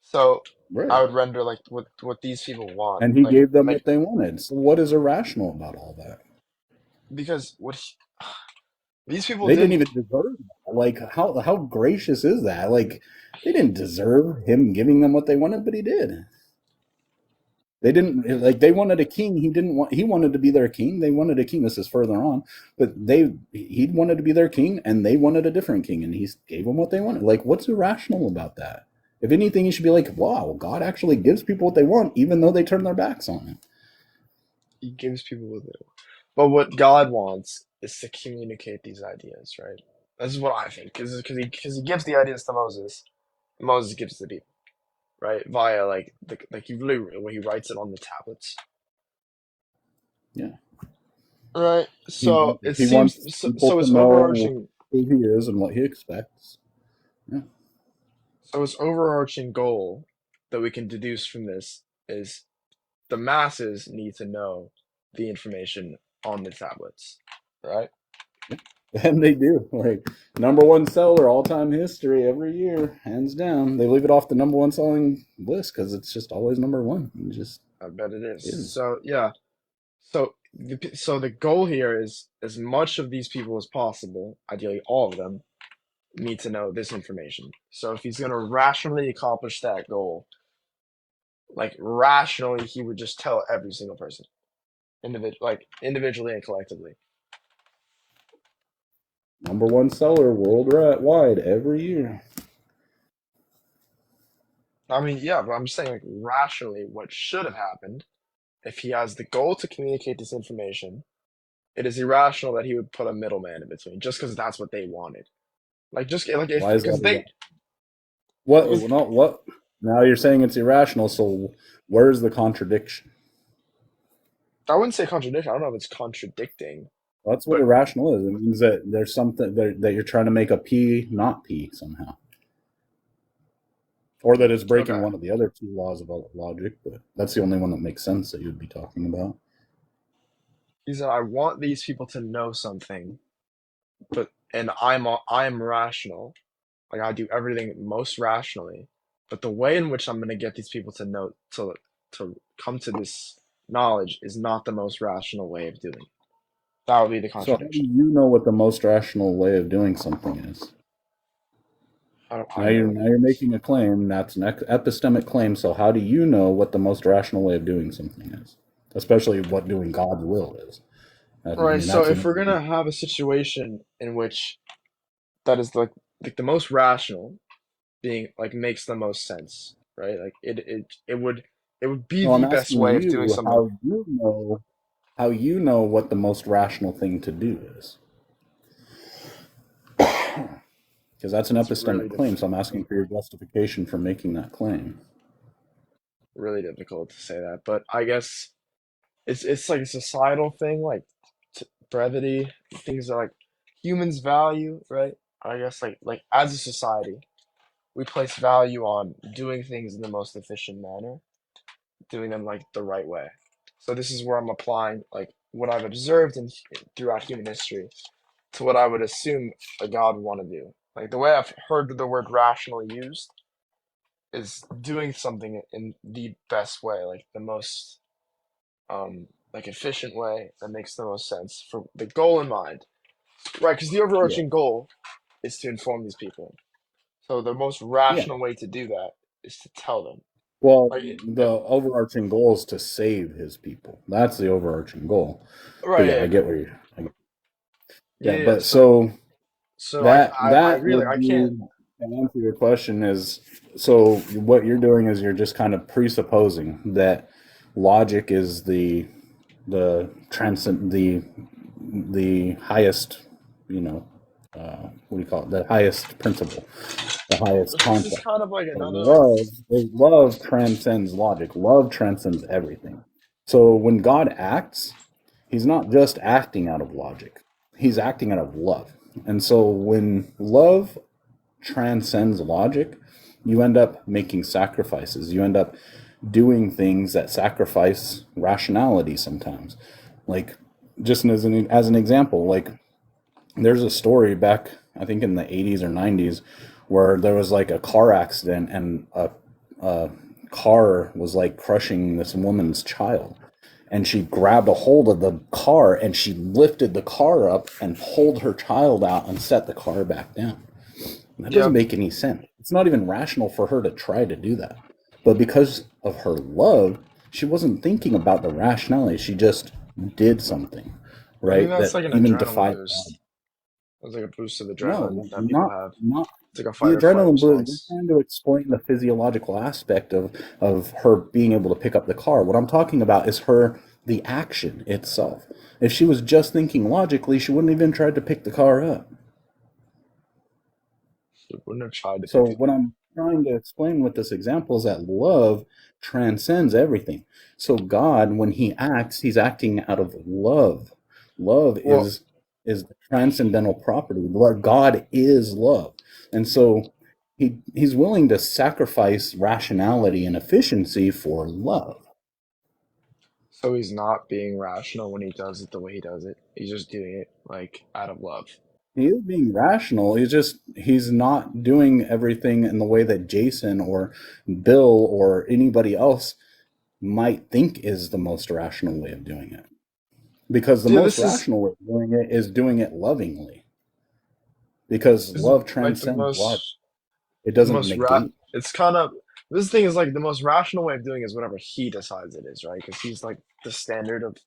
So I Right. would render like what these people want, And he like gave them make what they wanted. So what is irrational about all that? because these people They didn't didn't. even deserve that. Like how gracious is that? Like they didn't deserve him giving them what they wanted, but he did. They didn't like they wanted a king. He wanted to be their king. They wanted a king. This is further on. But he wanted to be their king and they wanted a different king and he gave them what they wanted. Like what's irrational about that? If anything, you should be like, wow, God actually gives people what they want, even though they turn their backs on it. He gives people what they want. But what God wants is to communicate these ideas, right? This is what I think, because he gives the ideas to Moses, and Moses gives it to people, right? Via like he literally where he writes it on the tablets, Yeah. right? So it He seems wants so, people so to his know overarching who he is and what he expects. Yeah. so his overarching goal that we can deduce from this is the masses need to know the information on the tablets, right? And they do. Like number one seller all time history every year, hands down. They leave it off the number one selling list because it's just always number one. It just I bet it is. is. So yeah, so the goal here is as much of these people as possible, ideally all of them, need to know this information. So if he's going to rationally accomplish that goal, like rationally, he would just tell every single person, individually and collectively. Number one seller worldwide every year. I mean, yeah, but I'm just saying, like rationally, what should have happened if he has the goal to communicate this information. It is irrational that he would put a middleman in between just because that's what they wanted. Like just like if Why is that because they what because not what now you're saying it's irrational, so where's the contradiction? I wouldn't say contradiction. I don't know if it's contradicting, That's what but irrational is. It means that there's something that you're trying to make a P not P somehow. Or that it's breaking okay. one of the other two laws of logic, but that's the only one that makes sense that you'd be talking about. He said, "I want these people to know something, but and I'm rational. Like I do everything most rationally, but the way in which I'm going to get these people to know to come to this knowledge is not the most rational way of doing it. That would be the So how do contradiction. you know what the most rational way of doing something is? How do I know what Now it you're is? making a claim. That's an epistemic claim. So how do you know what the most rational way of doing something is? Especially what doing God's will is. I All right. mean, So that's if an we're gonna have a situation in which that is like the most rational being like makes the most sense, right? Like it would be no. I'm the best asking way of doing you something. how you know what the most rational thing to do is, because that's an It's really epistemic claim. So I'm asking for your justification for making that claim. really difficult to say that, but I guess it's like a societal thing, like brevity, things that like humans value, right? I guess like as a society, we place value on doing things in the most efficient manner, doing them like the right way. So this is where I'm applying like what I've observed in throughout human history to what I would assume a God would want to do. Like the way I've heard the word rationally used is doing something in the best way, like the most like efficient way that makes the most sense for the goal in mind. Right, because the Yeah. overarching goal is to inform these people. So the most Yeah. rational way to do that is to tell them. Well, Like, the overarching goal is to save his people. That's the overarching goal. But right, yeah, yeah, I get where you're. I get, yeah, yeah, yeah. but So, so so I that agree. Like, would I can't. be, to answer your question is, so what you're doing is you're just kind of presupposing that logic is the transcend the highest, you know, what do you call it? The highest principle, the highest But this is concept. kind of like So another. love transcends logic. Love transcends everything. So when God acts, he's not just acting out of logic. He's acting out of love. And so when love transcends logic, you end up making sacrifices. You end up doing things that sacrifice rationality sometimes. Like, just as an example, like there's a story back, I think in the 80s or 90s, where there was like a car accident and a car was like crushing this woman's child. And she grabbed a hold of the car and she lifted the car up and pulled her child out and set the car back down. That doesn't Yep. make any sense. It's not even rational for her to try to do that. But because of her love, she wasn't thinking about the rationality. She just did something, I think right? that's That like an even adrenaline defied God. boost. It's like a boost of adrenaline No, that people not have. not It's like a the fight or flight adrenaline boost. You're response. trying to explain the physiological aspect of her being able to pick up the car. What I'm talking about is her the action itself. If she was just thinking logically, she wouldn't even try to pick the car up. She wouldn't have tried to So pick. what I'm trying to explain with this example is that love transcends everything. So God, when he acts, he's acting out of love. Love Well, is the transcendental property. God is love. And so he's willing to sacrifice rationality and efficiency for love. so he's not being rational when he does it the way he does it. He's just doing it like out of love. He is being rational. He's not doing everything in the way that Jason or Bill or anybody else might think is the most rational way of doing it. Because the Yeah, most this is rational way of doing it is doing it lovingly. Because this is love like the transcends logic. most It the doesn't most rat. negate. It's kind of this thing is like the most rational way of doing is whatever he decides it is, right? Because he's like the standard of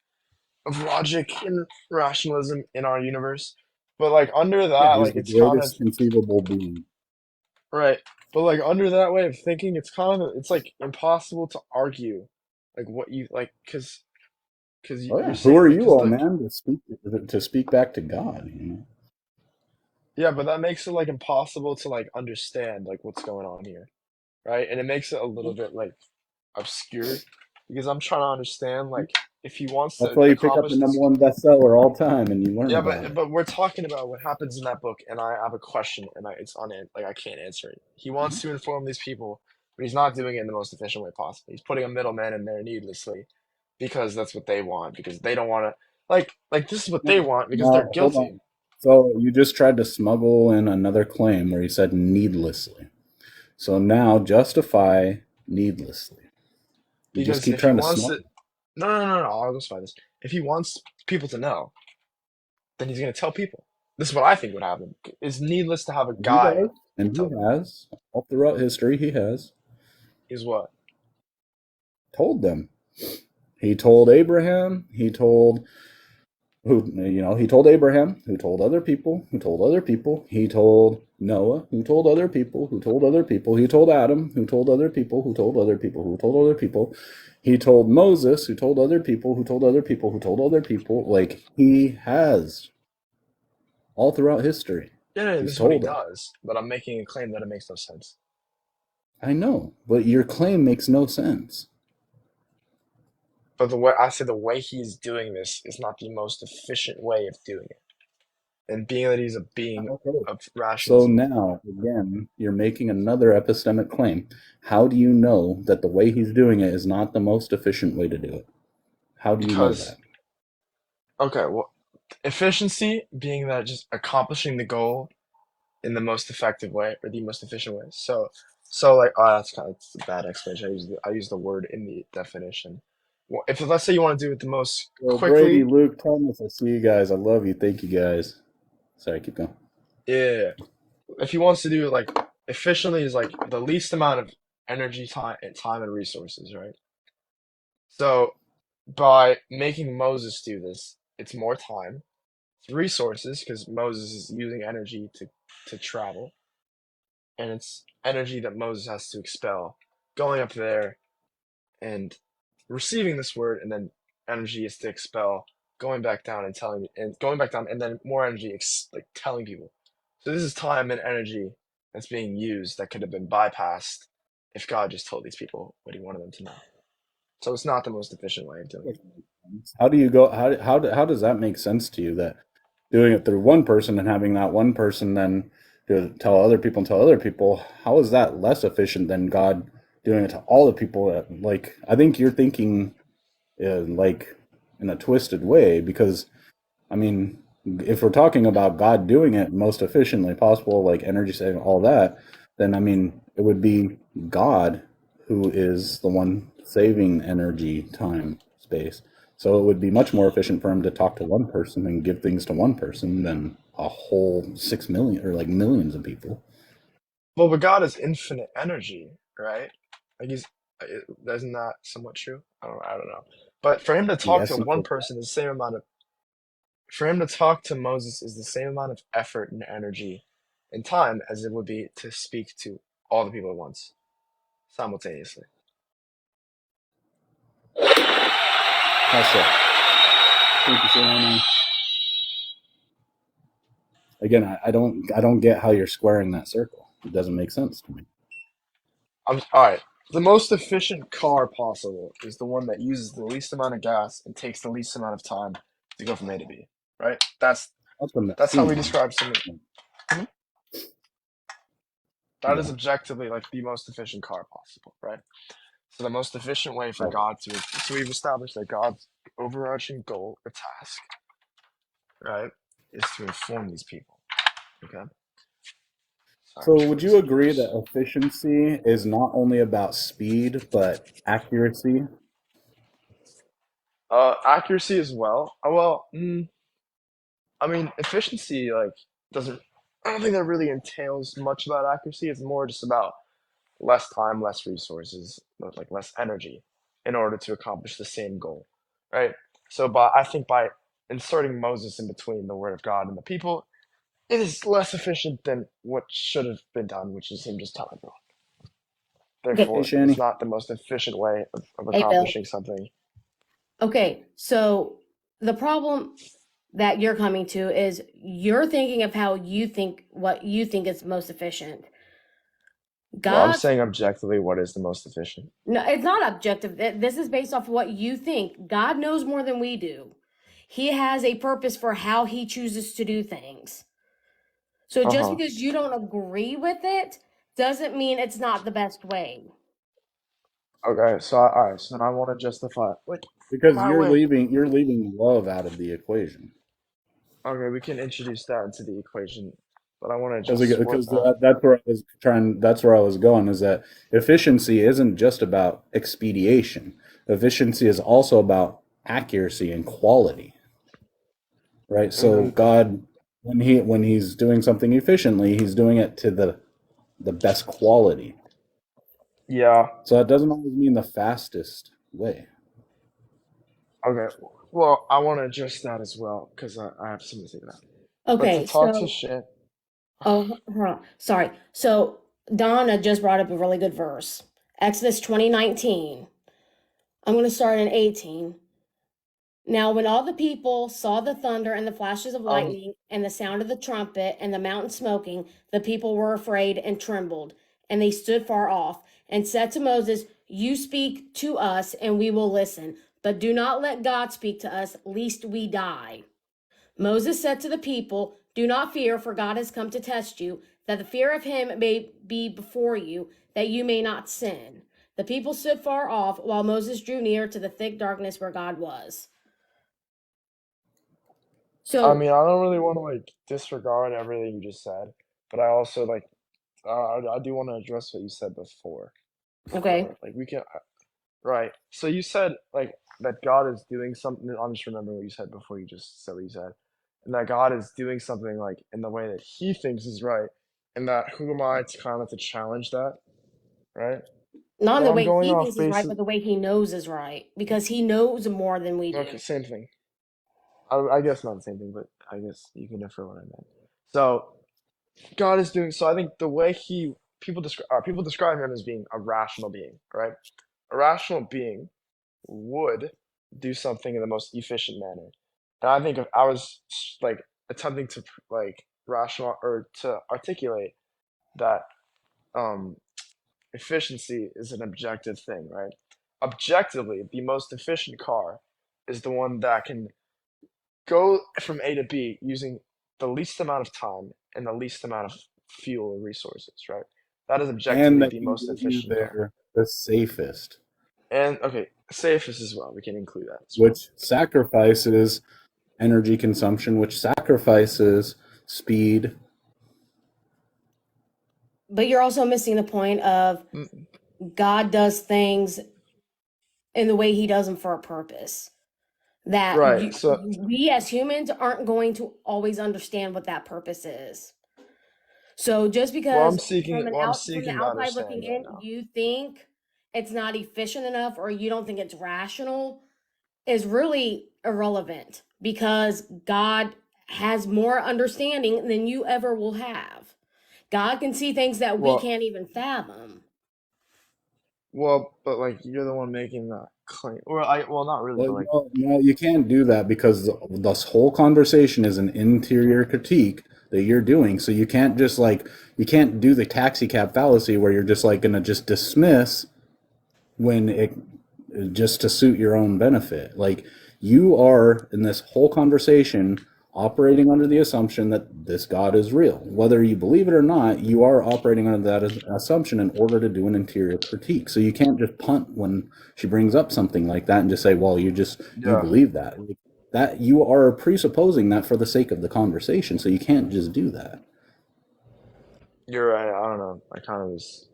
logic and rationalism in our universe. But like under Yeah, that, he's like the it's kind of greatest conceivable being. right. But like under that way of thinking, it's kind of it's like impossible to argue like what you like because Oh you're yeah, who saying are like you, because oh like man, to speak back to God? You know? yeah, but that makes it like impossible to like understand like what's going on here, right? And it makes it a little bit like obscure because I'm trying to understand like if he wants That's to why you pick up the accomplish number this. one bestseller all time and you learn Yeah, about it. but we're talking about what happens in that book, and I have a question, and it's on it. Like I can't answer it. He wants to inform these people, but he's not doing it in the most efficient way possible. He's putting a middleman in there needlessly because that's what they want because they don't want to like this is what they No, want because they're no, hold guilty. on. So you just tried to smuggle in another claim where you said needlessly. So now justify needlessly. You just Because keep if he trying to wants to, smuggle. no, I'll just find this. If he wants people to know, then he's gonna tell people. This is what I think would happen. It's needless to have a He guy does, and he tell them. has. All throughout history, he has Is what? told them. He told Abraham. He told he told Abraham, who told other people, who told other people. He told Noah, who told other people, who told other people. He told Adam, who told other people, who told other people, who told other people. He told Moses, who told other people, who told other people, who told other people. Like he has all throughout history. Yeah, He's this is what he told them. does. But I'm making a claim that it makes no sense. I know, but your claim makes no sense. But the way he's doing this is not the most efficient way of doing it. And being that he's a being Okay. of So rationalism, now, again, you're making another epistemic claim. How do you know that the way he's doing it is not the most efficient way to do it? How do you know because that? okay, well, efficiency being that just accomplishing the goal in the most effective way or the most efficient way. So like, oh, that's a bad explanation. I use the word in the definition. Well, if let's say you want to do it the most Well, Brady, quickly, Luke, Thomas, I see you guys. I love you. Thank you, guys. Sorry, keep going. yeah. If he wants to do it like efficiently is like the least amount of energy, time and resources, right? So by making Moses do this, it's more time, it's resources because Moses is using energy to travel, and it's energy that Moses has to expel, going up there and receiving this word, and then energy is to expel, going back down and telling, and going back down, and then more energy, like telling people. So this is time and energy that's being used that could have been bypassed if God just told these people what He wanted them to know. So it's not the most efficient way of doing it. How do you go? How does that make sense to you? That doing it through one person and having that one person then to tell other people and tell other people, how is that less efficient than God doing it to all the people? Like, I think you're thinking like in a twisted way because I mean, if we're talking about God doing it most efficiently possible, like energy saving, all that, then I mean, it would be God who is the one saving energy, time, space. So it would be much more efficient for him to talk to one person and give things to one person than a whole 6 million or like millions of people. Well, but God is infinite energy, right? Like isn't that somewhat true? I don't know. But for him to The talk to essence one of person is the same amount of for him to talk to Moses is the same amount of effort and energy and time as it would be to speak to all the people at once, simultaneously. how so? Thank you, Shalani. Again, I don't get how you're squaring that circle. It doesn't make sense to me. All right. The most efficient car possible is the one that uses the least amount of gas and takes the least amount of time to go from A to B. Right? That's a That's how we machine. describe something. Mhm. That is Yeah. objectively like the most efficient car possible, right? So the most efficient way for Right. God to so we've established that God's overarching goal or task, right, is to inform these people. Okay. Sorry, I'm So, just would putting you some agree that juice. efficiency is not only about speed, but accuracy? Accuracy as well. I mean, efficiency like doesn't. I don't think that really entails much about accuracy. It's more just about less time, less resources, like less energy, in order to accomplish the same goal, right? So, I think by inserting Moses in between the word of God and the people, it is less efficient than what should have been done, which is him just telling everyone. Okay. Hey, Therefore, it's Shani. not the most efficient way of Hey, Bill. accomplishing something. Okay, so the problem that you're coming to is you're thinking of how you think what you think is most efficient. Well, I'm God, saying objectively what is the most efficient. no, it's not objective. This is based off of what you think. God knows more than we do. He has a purpose for how he chooses to do things. So Uh just huh. because you don't agree with it doesn't mean it's not the best way. Okay, all right, so then I want to justify like Because my you're way. leaving love out of the equation. Okay, we can introduce that into the equation, but I want to Because just support because that. that's where I was trying. That's where I was going. Is that efficiency isn't just about expediation. Efficiency is also about accuracy and quality, right? So Hmm. God, when he's doing something efficiently, he's doing it to the best quality. Yeah. So that doesn't always mean the fastest way. Okay. Well, I want to address that as well because I have something to say about. But to Okay, talk to so shit. hold on. Sorry. So Donna just brought up a really good verse. Exodus 20:19. I'm going to start in 18. Now, when all the people saw the thunder and the flashes of Um. lightning and the sound of the trumpet and the mountain smoking, the people were afraid and trembled, and they stood far off and said to Moses, "You speak to us, and we will listen, but do not let God speak to us, lest we die. Moses said to the people, do not fear, for God has come to test you, that the fear of him may be before you, that you may not sin. The people stood far off, while Moses drew near to the thick darkness where God was. I So, mean, I don't really want to like disregard everything you just said, but I also like I do want to address what you said before. okay. Like we can right. So you said like that God is doing something. I'm just remembering what you said before you just said what you said, and that God is doing something like in the way that He thinks is right, and that who am I to kind of to challenge that, right? Not in But the I'm way going he off thinks is right, basis. but the way he knows is right, because he knows more than we Okay, do. same thing. I guess not the same thing, but I guess you can infer what I meant. So God is doing so. I think the way he people describe him as being a rational being, right? A rational being would do something in the most efficient manner. And I think if I was like attempting to like rational or to articulate that um, efficiency is an objective thing, right? Objectively, the most efficient car is the one that can go from A to B using the least amount of time and the least amount of fuel or resources, right? That is And objectively that the can most get you efficient car. there the safest, And okay, safest as well. We can include that as well. which sacrifices energy consumption, which sacrifices speed. But you're also missing the point of Mm, God does things in the way he does them for a purpose. That right. So, we as humans aren't going to always understand what that purpose is. So just because I'm from the seeking to outside understand looking right in, now. you think it's not efficient enough or you don't think it's rational is really irrelevant, because God has more understanding than you ever will have. God can see things that we Well, can't even fathom. but like you're the one making that claim, or well, not really, Well, but like, no, you can't do that because this whole conversation is an interior critique that you're doing. So you can't just like you can't do the taxi cab fallacy where you're just like gonna just dismiss when it just to suit your own benefit. Like you are in this whole conversation operating under the assumption that this God is real. Whether you believe it or not, you are operating under that assumption in order to do an interior critique. So you can't just punt when she brings up something like that and just say, "Well, you yeah, believe that." Like, that you are presupposing that for the sake of the conversation. So you can't just do that. you're right. I don't know. I kind of was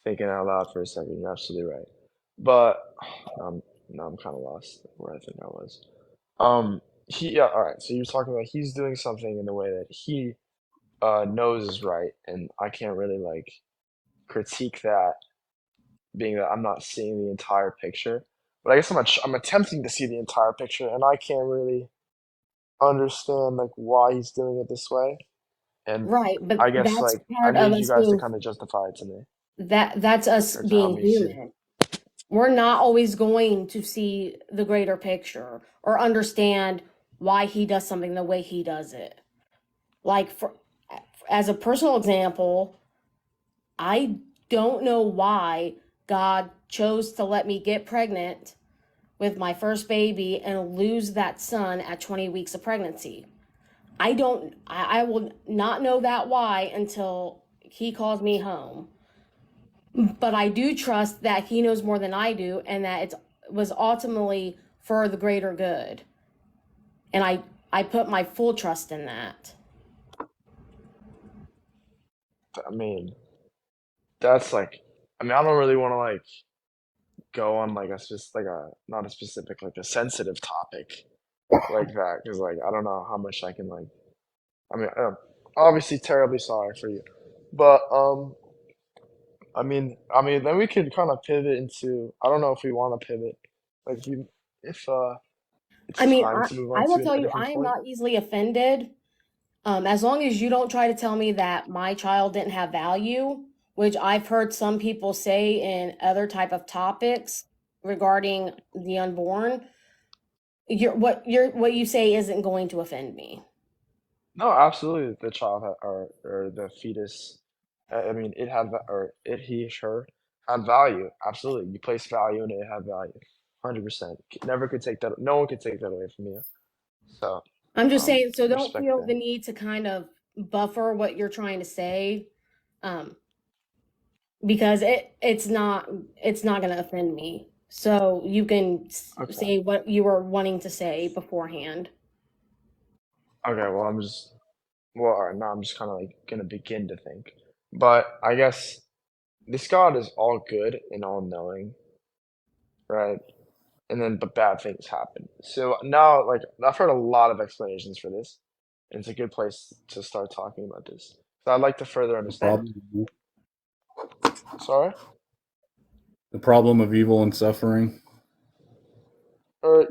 thinking out loud for a second. You're absolutely right. But now I'm kind of lost where I think I was. Yeah, all right. So you're talking about he's doing something in the way that he knows is right, and I can't really like critique that, being that I'm not seeing the entire picture. But I guess I'm attempting to see the entire picture, and I can't really understand like why he's doing it this way. And Right, but I guess that's like I part of need you us guys to being kind of justify it to me that's us or to help being me see. human. We're not always going to see the greater picture or understand why he does something the way he does it. Like for as a personal example, I don't know why God chose to let me get pregnant with my first baby and lose that son at 20 weeks of pregnancy. I will not know that why until he calls me home. But I do trust that he knows more than I do and that it was ultimately for the greater good. And I put my full trust in that. I mean, that's like, I mean, I don't really want to like go on like just like a not a specific like a sensitive topic like that because like I don't know how much I can like. I mean, obviously terribly sorry for you, but then we could kind of pivot into. I don't know if we want to pivot, like if it's I mean, time to move on I will to tell a you, different I am point. not easily offended. As long as you don't try to tell me that my child didn't have value, which I've heard some people say in other type of topics regarding the unborn, what you say isn't going to offend me. No, absolutely. The child had, or the fetus. I mean, it had, or it, he, her had value. Absolutely. You place value in it, it had value. 100%. Never could take that. No one could take that away from you. So, I'm just saying, so don't respect feel that. the need to kind of buffer what you're trying to say, um, because it's not going to offend me. So you can Okay. say what you were wanting to say beforehand. Okay. Well, all right. Now I'm just kind of like gonna begin to think. But I guess this God is all good and all knowing, right? And then, but bad things happen. So now, like, I've heard a lot of explanations for this, and it's a good place to start talking about this. So I'd like to further The understand. problem, Sorry? the problem of evil and suffering.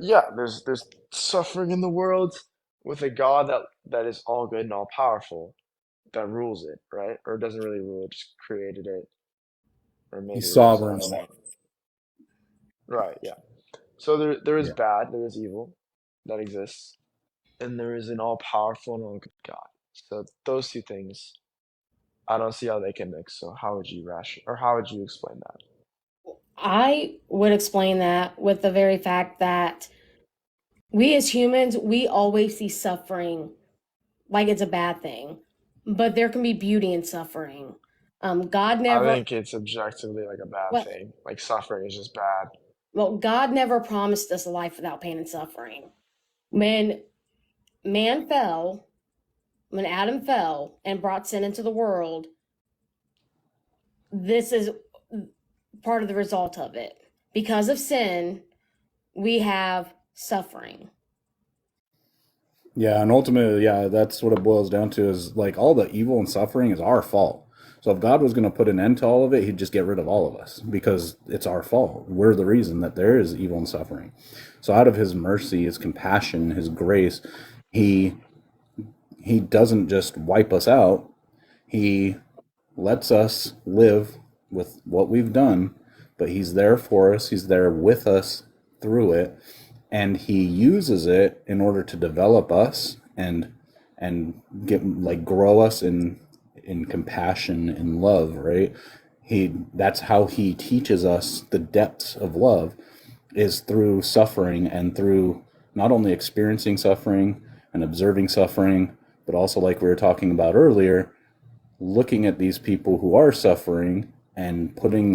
Yeah, there's suffering in the world with a God that is all good and all powerful, that rules it, right? Or doesn't really rule it, just created it, or maybe He's rules it. I sovereign. don't know. Right, yeah. So there is Yeah. bad, there is evil that exists, and there is an all powerful and all good God. So those two things, I don't see how they can mix. So how would you or how would you explain that? I would explain that with the very fact that we as humans, we always see suffering like it's a bad thing, but there can be beauty in suffering. God I never, think it's objectively like a bad well, thing. Like suffering is just bad. well, God never promised us a life without pain and suffering. When man fell, when Adam fell and brought sin into the world, this is part of the result of it. Because of sin, we have suffering. Yeah, and ultimately, yeah, that's what it boils down to is like all the evil and suffering is our fault. So if God was going to put an end to all of it, he'd just get rid of all of us because it's our fault. We're the reason that there is evil and suffering. So out of his mercy, his compassion, his grace, he he doesn't just wipe us out. He lets us live with what we've done, but he's there for us. He's there with us through it, and he uses it in order to develop us and get like grow us in compassion and love, right? That's how he teaches us the depths of love is through suffering and through not only experiencing suffering and observing suffering, but also like we were talking about earlier, looking at these people who are suffering and putting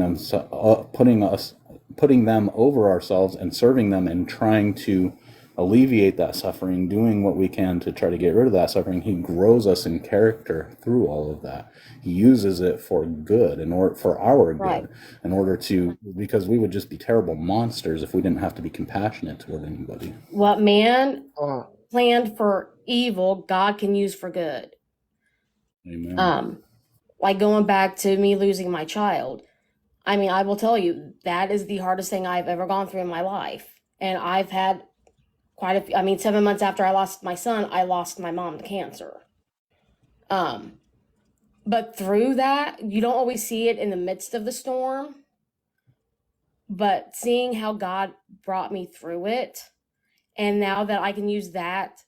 them over ourselves and serving them and trying to alleviate that suffering, doing what we can to try to get rid of that suffering. He grows us in character through all of that. He uses it for good, in order for our Right. good, in order to, because we would just be terrible monsters if we didn't have to be compassionate toward anybody. What man Oh, planned for evil, God can use for good. Amen. Like going back to me losing my child. I mean, I will tell you, that is the hardest thing I've ever gone through in my life. And I've had quite a few, I mean, 7 months after I lost my son, I lost my mom to cancer. But through that, you don't always see it in the midst of the storm, but seeing how God brought me through it, and now that I can use that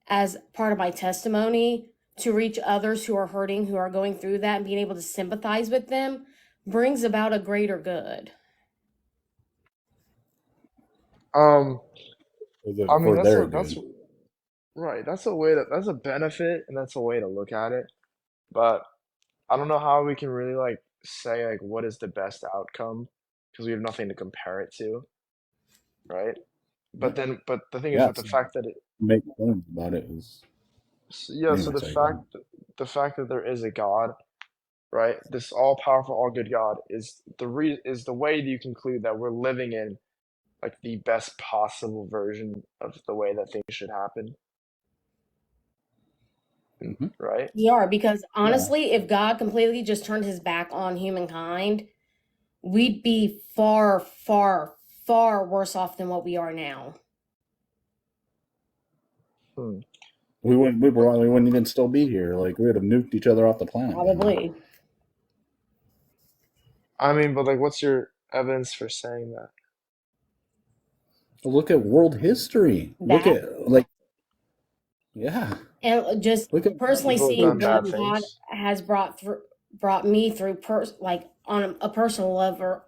as part of my testimony to reach others who are hurting, who are going through that, and being able to sympathize with them brings about a greater good. um, I mean For their that's good. right. That's a benefit and that's a way to look at it. But I don't know how we can really like say like what is the best outcome because we have nothing to compare it to, right? Yeah, But the thing is yeah, with the so fact that it, make claims about it is, yeah, so anyway, sorry, go ahead. the fact that there is a God, right? This all powerful, all good God is the way that you conclude that we're living in like the best possible version of the way that things should happen, Hmm. right? We are, because Yeah. honestly, if God completely just turned his back on humankind, we'd be far, far, far worse off than what we are now. Hmm. We wouldn't even still be here. Like we would have nuked each other off the planet by now. Probably. I mean, but like, what's your evidence for saying that? Look at world history. Look That, at like, yeah. and just Look at personally People have seeing done what bad God things. has brought through, brought me through like on a personal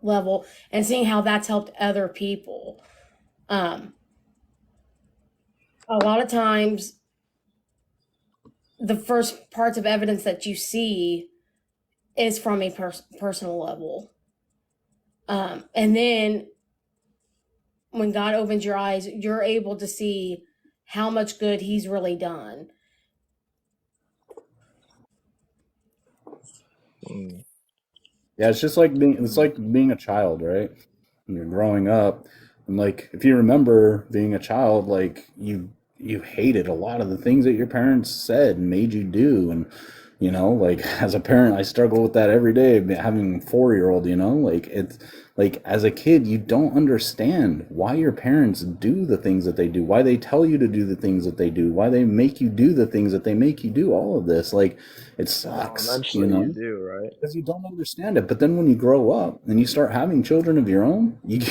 level, and seeing how that's helped other people. Um, a lot of times, the first parts of evidence that you see is from a personal level. And then when God opens your eyes, you're able to see how much good He's really done. Mm. Yeah, it's like being a child, right? When you're growing up, and like if you remember being a child, like you hated a lot of the things that your parents said and made you do, and like as a parent, I struggle with that every day. Having a 4-year-old, like it's like as a kid, you don't understand why your parents do the things that they do, why they tell you to do the things that they do, why they make you do the things that they make you do. All of this, like it Well, sucks, eventually you do, right? because you don't understand it. But then when you grow up and you start having children of your own, you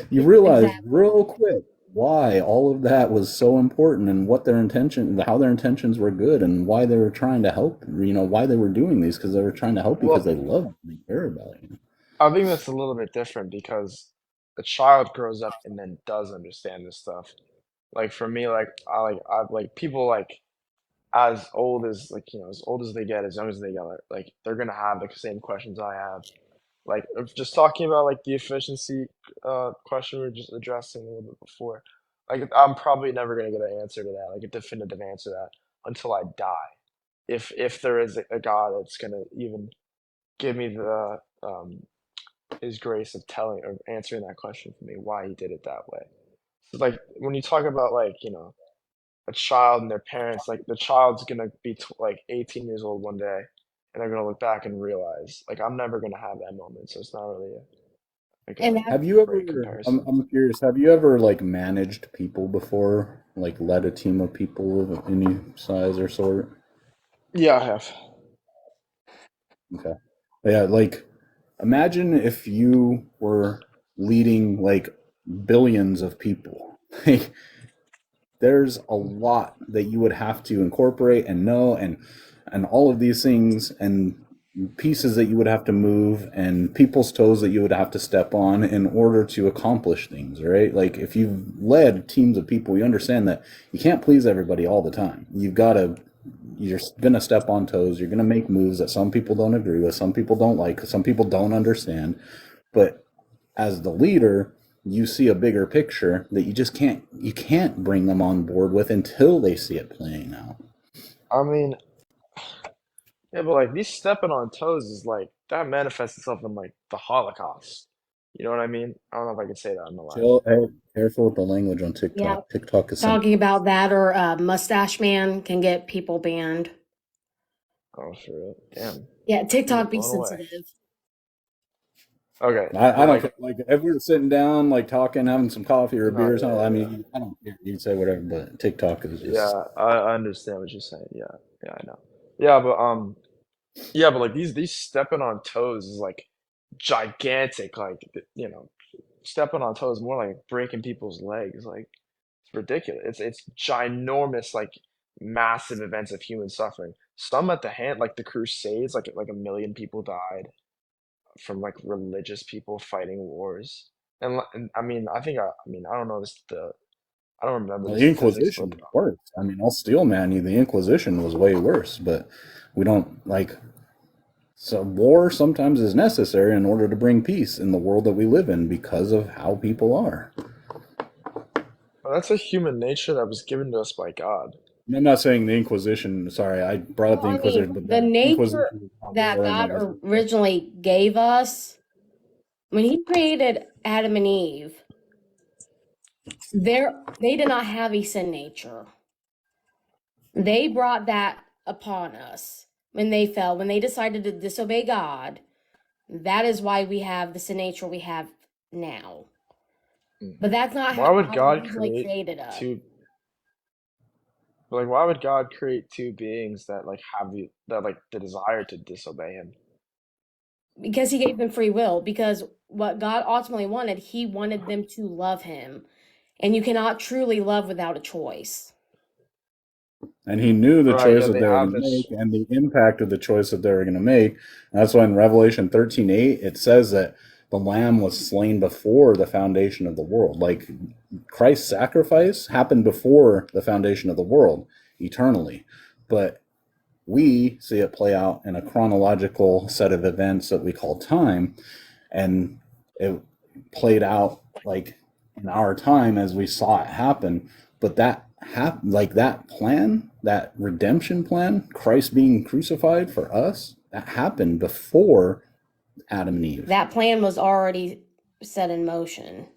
you realize Exactly. real quick why all of that was so important and what their intention, how their intentions were good, and why they were trying to help. Why they were doing these, because they were trying to help you because Well, they love you, they care about you. I think that's a little bit different because a child grows up and then does understand this stuff. Like for me, I like people like as old as as old as they get, as young as they get, like they're gonna have like the same questions I have. Like if just talking about like the efficiency question we were just addressing a little bit before. Like I'm probably never gonna get an answer to that, like a definitive answer to that until I die. If there is a God that's gonna even give me the his grace of telling or answering that question for me, why he did it that way. So like when you talk about like, a child and their parents, like the child's gonna be like 18 years old one day, and they're gonna look back and realize, like I'm never gonna have that moment, so it's not really like And a that's Have you great ever? comparison. I'm curious. Have you ever like managed people before? Like led a team of people of any size or sort? Yeah, I have. Okay. Yeah, like imagine if you were leading like billions of people. Like there's a lot that you would have to incorporate and know, and all of these things and pieces that you would have to move and people's toes that you would have to step on in order to accomplish things, right? Like if you've led teams of people, you understand that you can't please everybody all the time. You're gonna step on toes, you're gonna make moves that some people don't agree with, some people don't like, some people don't understand. But as the leader, you see a bigger picture that you can't bring them on board with until they see it playing out. I mean, yeah, but like these stepping on toes is like that manifests itself in like the Holocaust. You know what I mean? I don't know if I can say that in the live. Chill, hey, careful with the language on yeah, TikTok. TikTok is some. talking about that, or Mustache Man can get people banned. Oh, for real. Damn. Yeah, People TikTok be blown away. sensitive. Okay, I but don't like care. Like if we were sitting down, like talking, having some coffee or a no, beer or something. I yeah, yeah. mean, I don't care. You can say whatever, but TikTok is just. Yeah, I understand what you're saying. Yeah, yeah, I know. Yeah, but like these stepping on toes is like gigantic. Like stepping on toes is more like breaking people's legs. Like it's ridiculous. It's ginormous. Like massive events of human suffering. Some at the hand, like the Crusades, like a million people died from like religious people fighting wars. And I mean, I don't know I don't remember Well, the the statistics, Inquisition but was worse. I mean, I'll steel man you. The Inquisition was way worse, but we don't like. So war sometimes is necessary in order to bring peace in the world that we live in because of how people are. that's a human nature that was given to us by God. I'm not saying the Inquisition. Sorry, I brought up Well, the I mean, Inquisition, but the the nature Inquisition was not that war, and God that was originally gave us when He created Adam and Eve, they did not have a sin nature. They brought that upon us when they fell, when they decided to disobey God. That is why we have the sin nature we have now. Mm. But that's not Why how would God God originally create created us. two like why would God create two beings that like have the desire to disobey him? Because He gave them free will. Because what God ultimately wanted, He wanted them to love Him. And you cannot truly love without a choice. And he knew the Right, choice yeah, that they they were have going to this. make and the impact of the choice that they were going to make. And that's why in Revelation 13:8 it says that the lamb was slain before the foundation of the world. Like Christ's sacrifice happened before the foundation of the world eternally. But we see it play out in a chronological set of events that we call time, and it played out like in our time as we saw it happen. But like that plan, that redemption plan, Christ being crucified for us, that happened before Adam and Eve. That plan was already set in motion.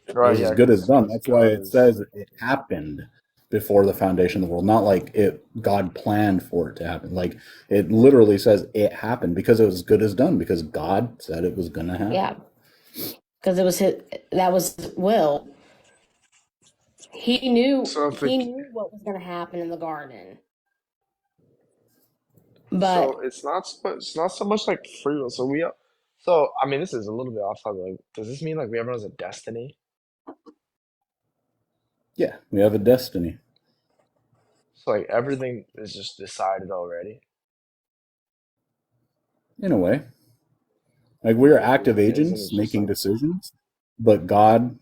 It Right, was as yeah, good as done. because That's why God it is. says it happened before the foundation of the world, not like it God planned for it to happen. Like it literally says it happened because it was as good as done, because God said it was going to happen. Yeah, because it was that was his will. He knew So if he it, knew what was going to happen in the garden. But so it's not so much like free will. So I mean, this is a little bit off topic. Like, does this mean like everyone has a destiny? Yeah, we have a destiny So like everything is just decided already. in a way. Like we're Like active isn't agents it just making like decisions, but God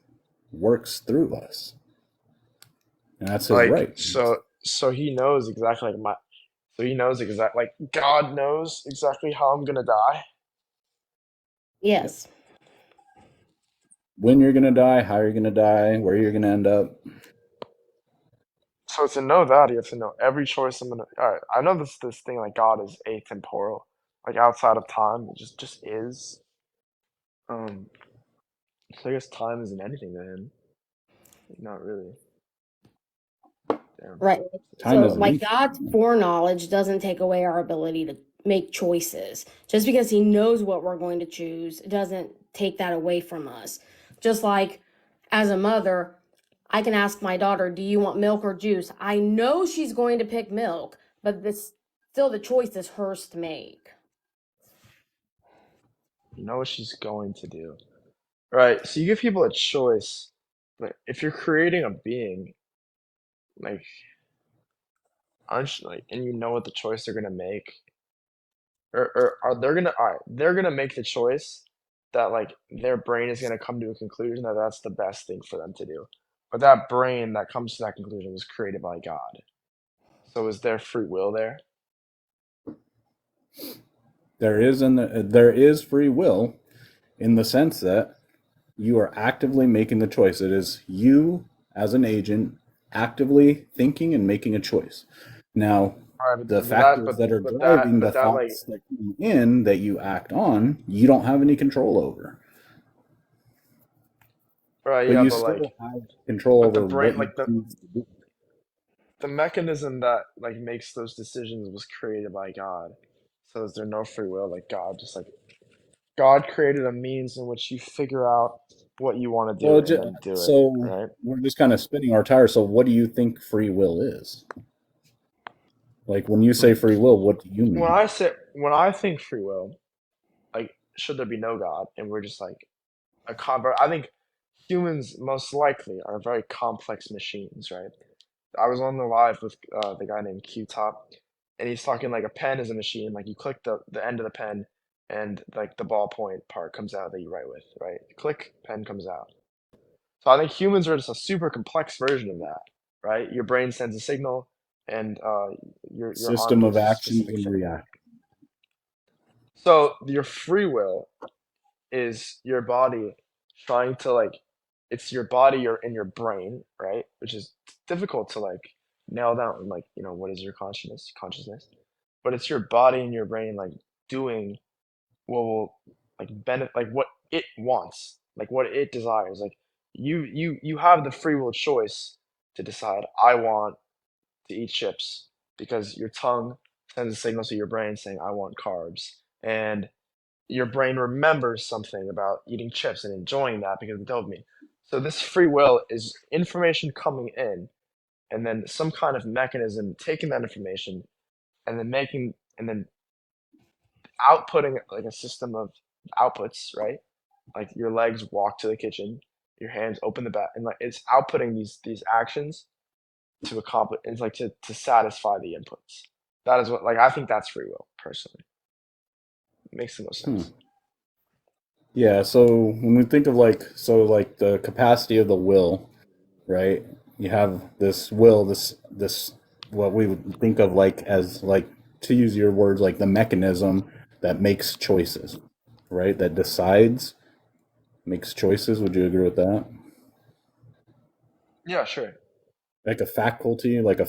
works through us, and that's His like right. so he knows exactly like my so he knows exactly like God knows exactly how I'm gonna die. Yep. yes, When you're gonna die, how you're gonna die, where you're gonna end up. So to know that, you have to know every choice I'm gonna. All right, I know this thing like God is atemporal, like outside of time. It just is. Um, so I guess time isn't anything to him. Not really. Damn. right. Time So, isn't like anything. God's foreknowledge doesn't take away our ability to make choices. Just because He knows what we're going to choose, it doesn't take that away from us. Just like as a mother, I can ask my daughter, "Do you want milk or juice?" I know she's going to pick milk, but this still the choice is hers to make. You know what she's going to do. Right. So you give people a choice, but if you're creating a being, like aren't you, like, and you know what the choice they're gonna make, or are they're gonna all right, they're gonna make the choice that like their brain is gonna come to a conclusion that that's the best thing for them to do. But that brain that comes to that conclusion was created by God. So is there free will there? There is free will in the sense that you are actively making the choice. It is you as an agent actively thinking and making a choice. Now, All right, the but that, factors that are that, driving the but that, like, thoughts that come in that you act on, you don't have any control over. right, But yeah, you but like, still have control but the over brain, what you like choose to do. the mechanism that like makes those decisions was created by God. So is there no free will? Like God, just like God created a means in which you figure out what you want to do Well, and then do it, so right? we're just kind of spinning our tires. So, what do you think free will is? Like when you say free will, what do you mean? When I think free will, like should there be no God and we're just like I think humans most likely are very complex machines, right? I was on the live with the guy named Q Top, and he's talking like a pen is a machine. Like you click the end of the pen, and like the ballpoint part comes out that you write with, right? Click, pen comes out. So I think humans are just a super complex version of that, right? Your brain sends a signal, and your arm System of does a actions specific and thing. react. So your free will is your body trying to like it's your body or in your brain, right? Which is difficult to like nail down like, what is your consciousness? But it's your body and your brain like doing what will like benefit like what it wants, like what it desires. Like you have the free will choice to decide I want to eat chips because your tongue sends a signal to your brain saying I want carbs. And your brain remembers something about eating chips and enjoying that because of dopamine. So this free will is information coming in and then some kind of mechanism taking that information and then making and then outputting like a system of outputs, right? Like your legs walk to the kitchen, your hands open the back and like it's outputting these actions to accomplish. It's like to satisfy the inputs. That is what, like, I think that's free will personally. It makes the most Hmm. sense. Yeah, so when we think of like the capacity of the will, right? You have this will, this what we would think of like as like, to use your words, like the mechanism that makes choices, right? That decides, makes choices. Would you agree with that? Yeah, sure. Like a faculty, like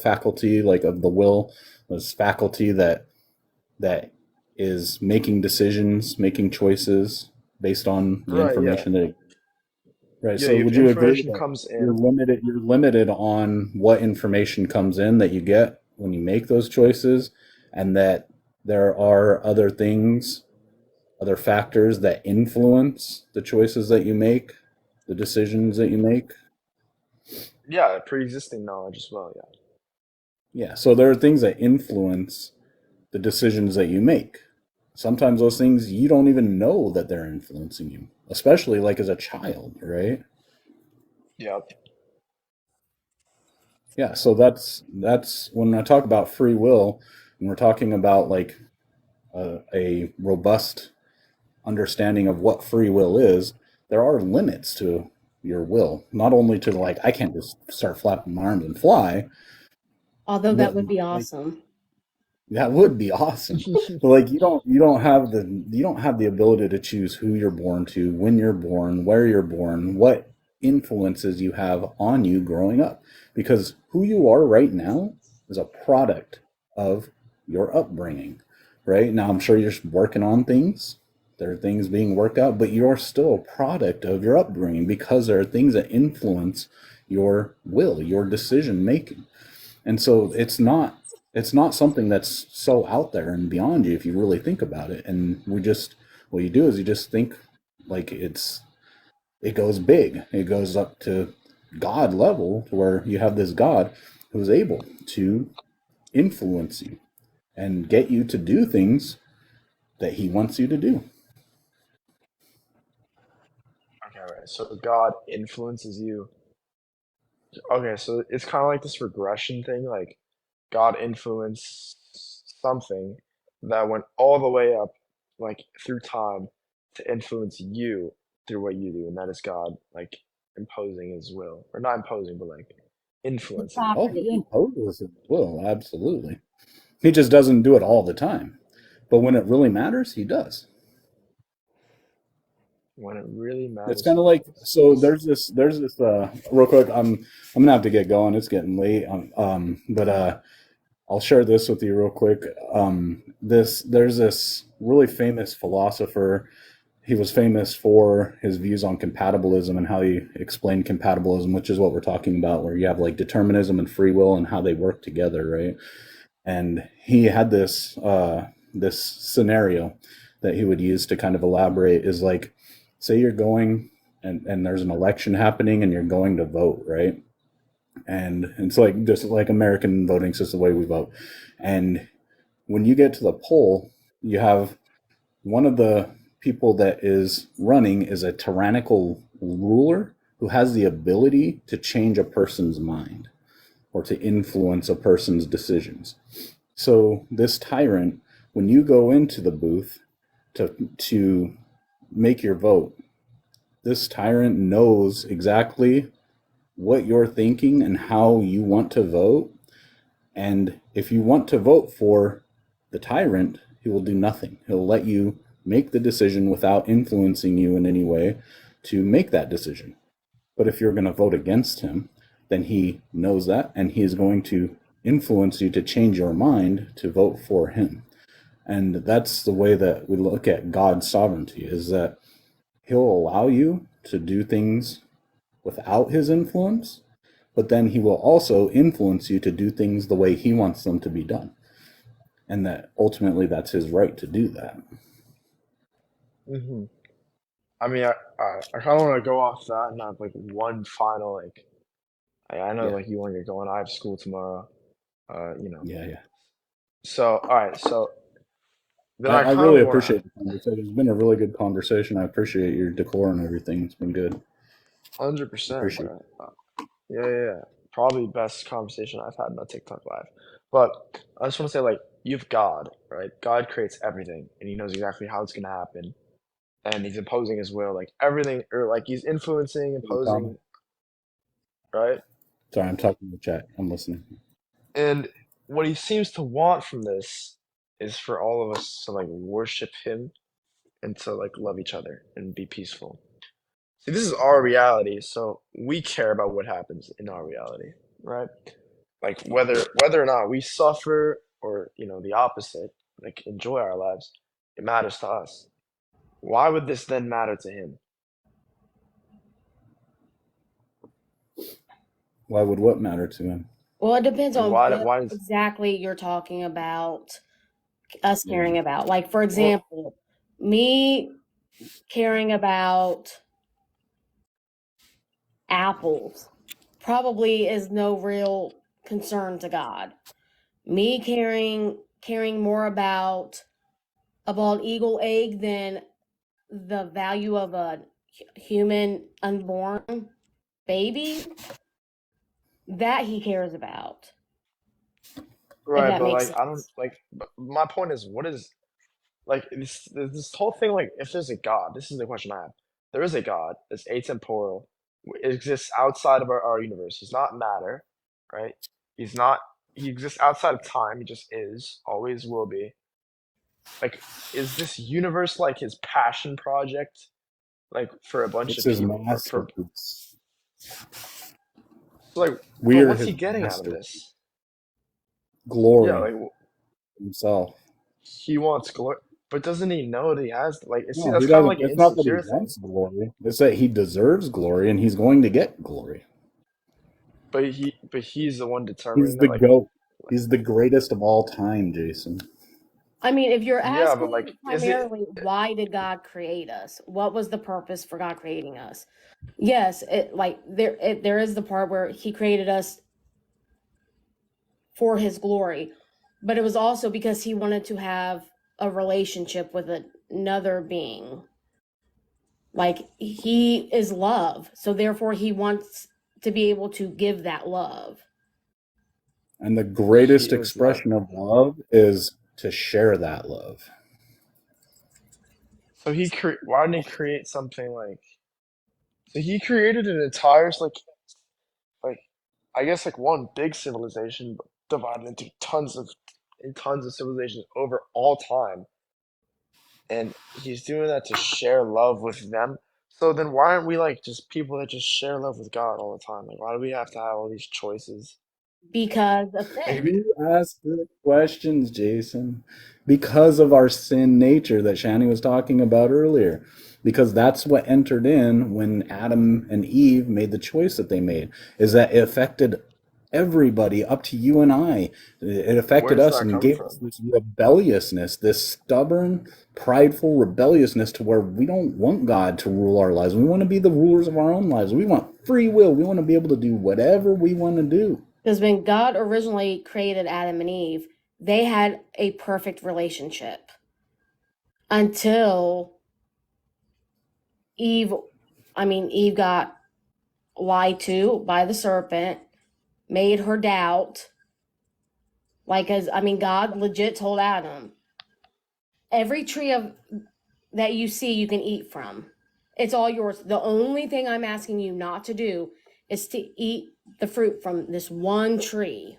of the will, this faculty that is making decisions, making choices based on the Right. Yeah. information that. Right. Yeah. So If would you agree information that comes in, you're limited on what information comes in that you get when you make those choices, and that there are other things, other factors that influence the choices that you make, the decisions that you make? yeah, pre-existing knowledge as well. Yeah. Yeah. So there are things that influence the decisions that you make. Sometimes those things you don't even know that they're influencing you, especially like as a child, right? Yep. Yeah, so that's when I talk about free will, and we're talking about like a robust understanding of what free will is. There are limits to your will, not only to like I can't just start flapping my arms and fly, Although that but would be like awesome. that would be awesome. But like you don't have the ability to choose who you're born to, when you're born, where you're born, what influences you have on you growing up. Because who you are right now is a product of your upbringing. Right? Now I'm sure you're working on things. There are things being worked out, but you're still a product of your upbringing because there are things that influence your will, your decision making. And so it's not something that's so out there and beyond you if you really think about it. And we just what you do is you just think like it goes big. It goes up to God level to where you have this God who's able to influence you and get you to do things that he wants you to do. Okay. Right. So God influences you. Okay. So it's kind of like this regression thing. Like God influenced something that went all the way up, like through time, to influence you through what you do, and that is God, like imposing His will, or not imposing, but like The influencing you. Oh, he property. imposes his will, absolutely. He just doesn't do it all the time. But when it really matters, he does. When it really It's matters, kind He of like does. so. There's this real quick. I'm gonna have to get going. It's getting late. But I'll share this with you real quick. This there's this really famous philosopher. He was famous for his views on compatibilism and how he explained compatibilism, which is what we're talking about, where you have like determinism and free will and how they work together, right? And he had this scenario that he would use to kind of elaborate is like, say you're going and there's an election happening and you're going to vote, right? And it's like just like American voting system, the way we vote. And when you get to the poll, you have one of the people that is running is a tyrannical ruler who has the ability to change a person's mind or to influence a person's decisions. So this tyrant, when you go into the booth to make your vote, this tyrant knows exactly what you're thinking and how you want to vote. And if you want to vote for the tyrant, he will do nothing. He'll let you make the decision without influencing you in any way to make that decision. But if you're going to vote against him, then he knows that and he is going to influence you to change your mind to vote for him. And that's the way that we look at God's sovereignty is that he'll allow you to do things without his influence, but then he will also influence you to do things the way he wants them to be done. And that ultimately that's his right to do that. Hmm. I mean, I kind of want to go off that and have like one final like. I know Yeah. like you want to get going. I have school tomorrow. You know. Yeah, yeah. So all right. So then I I kind really of want to appreciate the conversation. It's been a really good conversation. I appreciate your decor and everything. It's been good. 100%, Appreciate it. bro. Yeah, yeah, yeah. probably best conversation I've had in a TikTok live. But I just want to say, like, you've God, right? God creates everything, and He knows exactly how it's gonna happen, and He's imposing His will, like everything, or like He's influencing, Comment. imposing, right? Sorry, I'm talking to the chat. I'm listening. And what He seems to want from this is for all of us to like worship Him and to like love each other and be peaceful. See, this is our reality, so we care about what happens in our reality, right? Like whether or not we suffer or the opposite, like enjoy our lives, it matters to us. Why would this then matter to Him? Why would what matter to him? Well, it depends Like on what why does exactly you're talking about us Yeah. caring about. Like, for well example, me caring about apples probably is no real concern to God. Me caring more about a bald eagle egg than the value of a human unborn baby, that He cares about, if right, that but makes like I don't sense. like but my point is what is like this whole thing, like if there's a God, this is the question I have. There is a God that's atemporal, exists outside of our universe. He's not matter, right? He's not he exists outside of time, he just is, always will be. Like, is this universe like his passion project? Like for a bunch It's of his people for masterpiece. so like We but are what's his he getting out of master. this? Yeah, Glory like himself. he wants glory, but doesn't he know that he has like see No, he that's kind of doesn't. like an It's not that he insecure thing. wants glory. It's that he deserves glory and he's going to get glory. But he's the one He's determining the that GOAT. He's the greatest of all time, Jason. I mean, if you're yeah, but asking like is it primarily why did God create us? What was the purpose for God creating us? Yes, there is the part where He created us for His glory, but it was also because He wanted to have a relationship with another being. Like, He is love, so therefore He wants to be able to give that love. And the he greatest is love? expression of love is to share that love. So why didn't he create something like so he created an entire like I guess like one big civilization divided into tons of civilizations over all time, and he's doing that to share love with them. So then why aren't we like just people that just share love with God all the time? Like why do we have to have all these choices? Because of Like sin. You ask good questions, Jason, because of our sin nature that Shani was talking about earlier. Because that's what entered in when Adam and Eve made the choice that they made, is that it affected everybody up to you and I. It affected where's us that and coming gave us from? this rebelliousness, this stubborn, prideful rebelliousness to where we don't want God to rule our lives. We want to be the rulers of our own lives. We want free will. We want to be able to do whatever we want to do. Because when God originally created Adam and Eve, they had a perfect relationship until Eve, Eve got lied to by the serpent, made her doubt. God legit told Adam, every tree that you see, you can eat from. It's all yours. The only thing I'm asking you not to do is to eat the fruit from this one tree.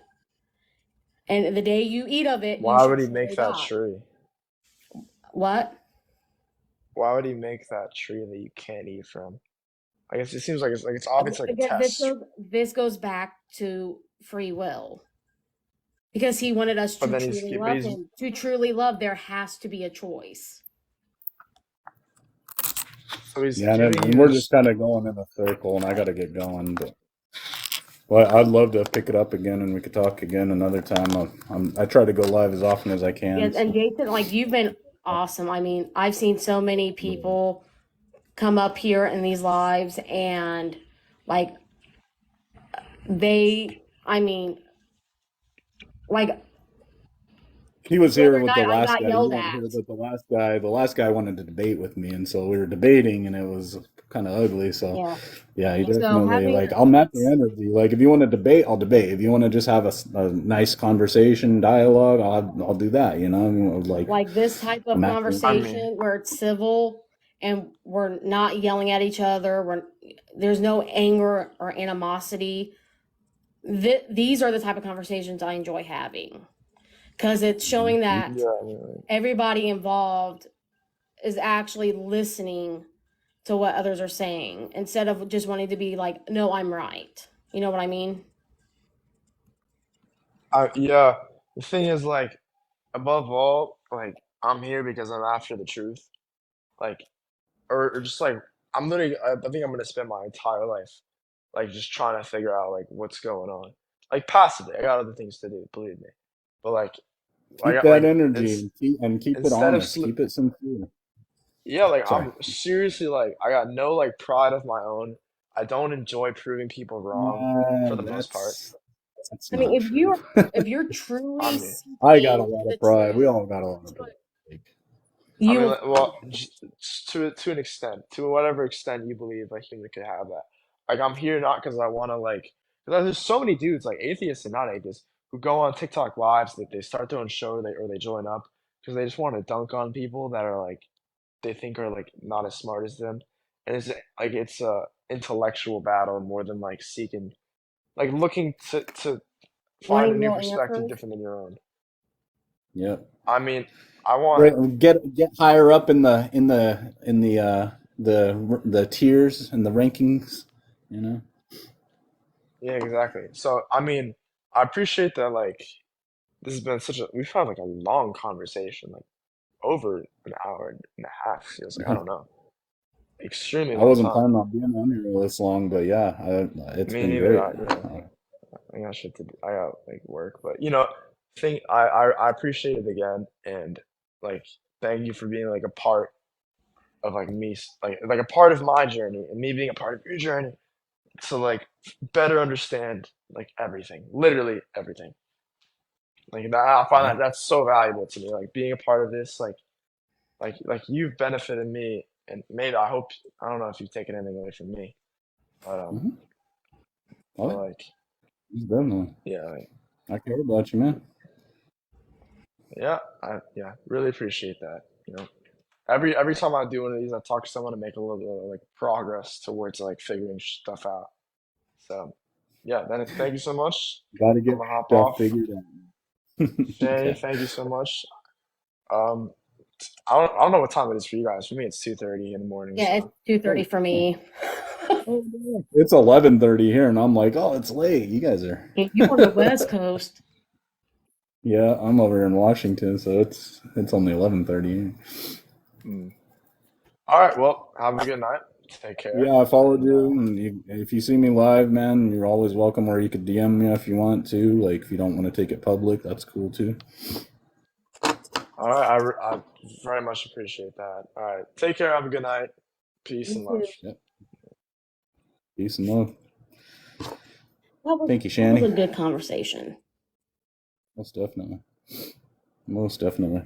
And the day you eat of it, you Why shall would he make surely that die. tree? What? Why would he make that tree that you can't eat from? I guess it seems like it's obvious like a Again, test. this goes back to free will. Because He wanted us But to then he's truly but love he's Him. To truly love, there has to be a choice. so he's Yeah, giving and you we're just this. kind of going in a circle, and I got to get going. But well, I'd love to pick it up again, and we could talk again another time. I try to go live as often as I can. Yes, and So Jason, like, you've been awesome. I've seen so many people come up here in these lives, and like they, like He was The here other with night the I last got guy. You yelled weren't at. here, but the last guy wanted to debate with me, and so we were debating, and it was kind of ugly. So, Yeah. yeah, he So definitely having like I'll match your energy. Like if you want to debate, I'll debate. If you want to just have a nice conversation, dialogue, I'll do that. like this type I'll of match your I energy. mean, conversation where it's civil and we're not yelling at each other, there's no anger or animosity. These are the type of conversations I enjoy having because it's showing that yeah, I mean, like, everybody involved is actually listening to what others are saying instead of just wanting to be like, no, I'm right. You know what I mean? yeah. The thing is, like, above all, like, I'm here because I'm after the truth. Like, or just like, I'm literally, I think I'm gonna spend my entire life, like, just trying to figure out like what's going on. Like, passively, I got other things to do, believe me. But Keep like that energy it's and keep it instead of honest. Keep it sincere. yeah, like Sorry. I'm seriously like I got no like pride of my own. I don't enjoy proving people wrong for the most part. That's I mean, not true. if you're I truly mean, I got a seeking lot the of pride. We truth, all got a lot of pride. Like, you like, well, to an extent, to whatever extent you believe a human could have that. Like I'm here not because I want to like, because there's so many dudes like atheists and not atheists who go on TikTok lives that they start their own show or they join up because they just want to dunk on people that are like they think are like not as smart as them, and it's a intellectual battle more than like seeking like looking to find a wanting new real perspective answers. different than your own. yeah. I mean, I want Get higher up in the tiers and the rankings. You know. yeah, exactly. So I mean, I appreciate that like this has been such a we've had like a long conversation, like over an hour and a half feels like I don't know. Extremely I long wasn't time. planning on being on here this long, but yeah, it's Me been neither. great. I got shit to do. I got like work, but I appreciate it again, and like thank you for being like a part of like me, like a part of my journey, and me being a part of your journey to like better understand like everything, literally everything. Like that, I find Yeah. that that's so valuable to me. Like being a part of this, like you've benefited me, and maybe I don't know if you've taken anything away from me, but hmm Oh, but yeah. like Definitely. yeah, like, I care about you, man. yeah, really appreciate that. You know, every time I do one of these, I talk to someone to make a little bit of like progress towards like figuring stuff out. So yeah, then thank you so much. Got to I'm get gonna hop stuff off. figured out. Shay, Yeah. thank you so much. Um, I don't know what time it is for you guys. For me, it's 2:30 in the morning. Yeah, it's So 2:30 Oh, for me. it's 11:30 here, and I'm like, oh, it's late. You guys are. You on the West Coast. Yeah, I'm over here in Washington, so it's only 11:30. mm. All right. Well, have a good night. Take care. Yeah, I followed And you, and if you see me live, man, you're always welcome. Or you could DM me if you want to. Like, if you don't want to take it public, that's cool too. all right, I very much appreciate that. All right. Take care. Have a good night. Peace Me and love. too. Yep. Peace and love. That was Thank you, that was Shani. a good conversation. Most definitely. Most definitely.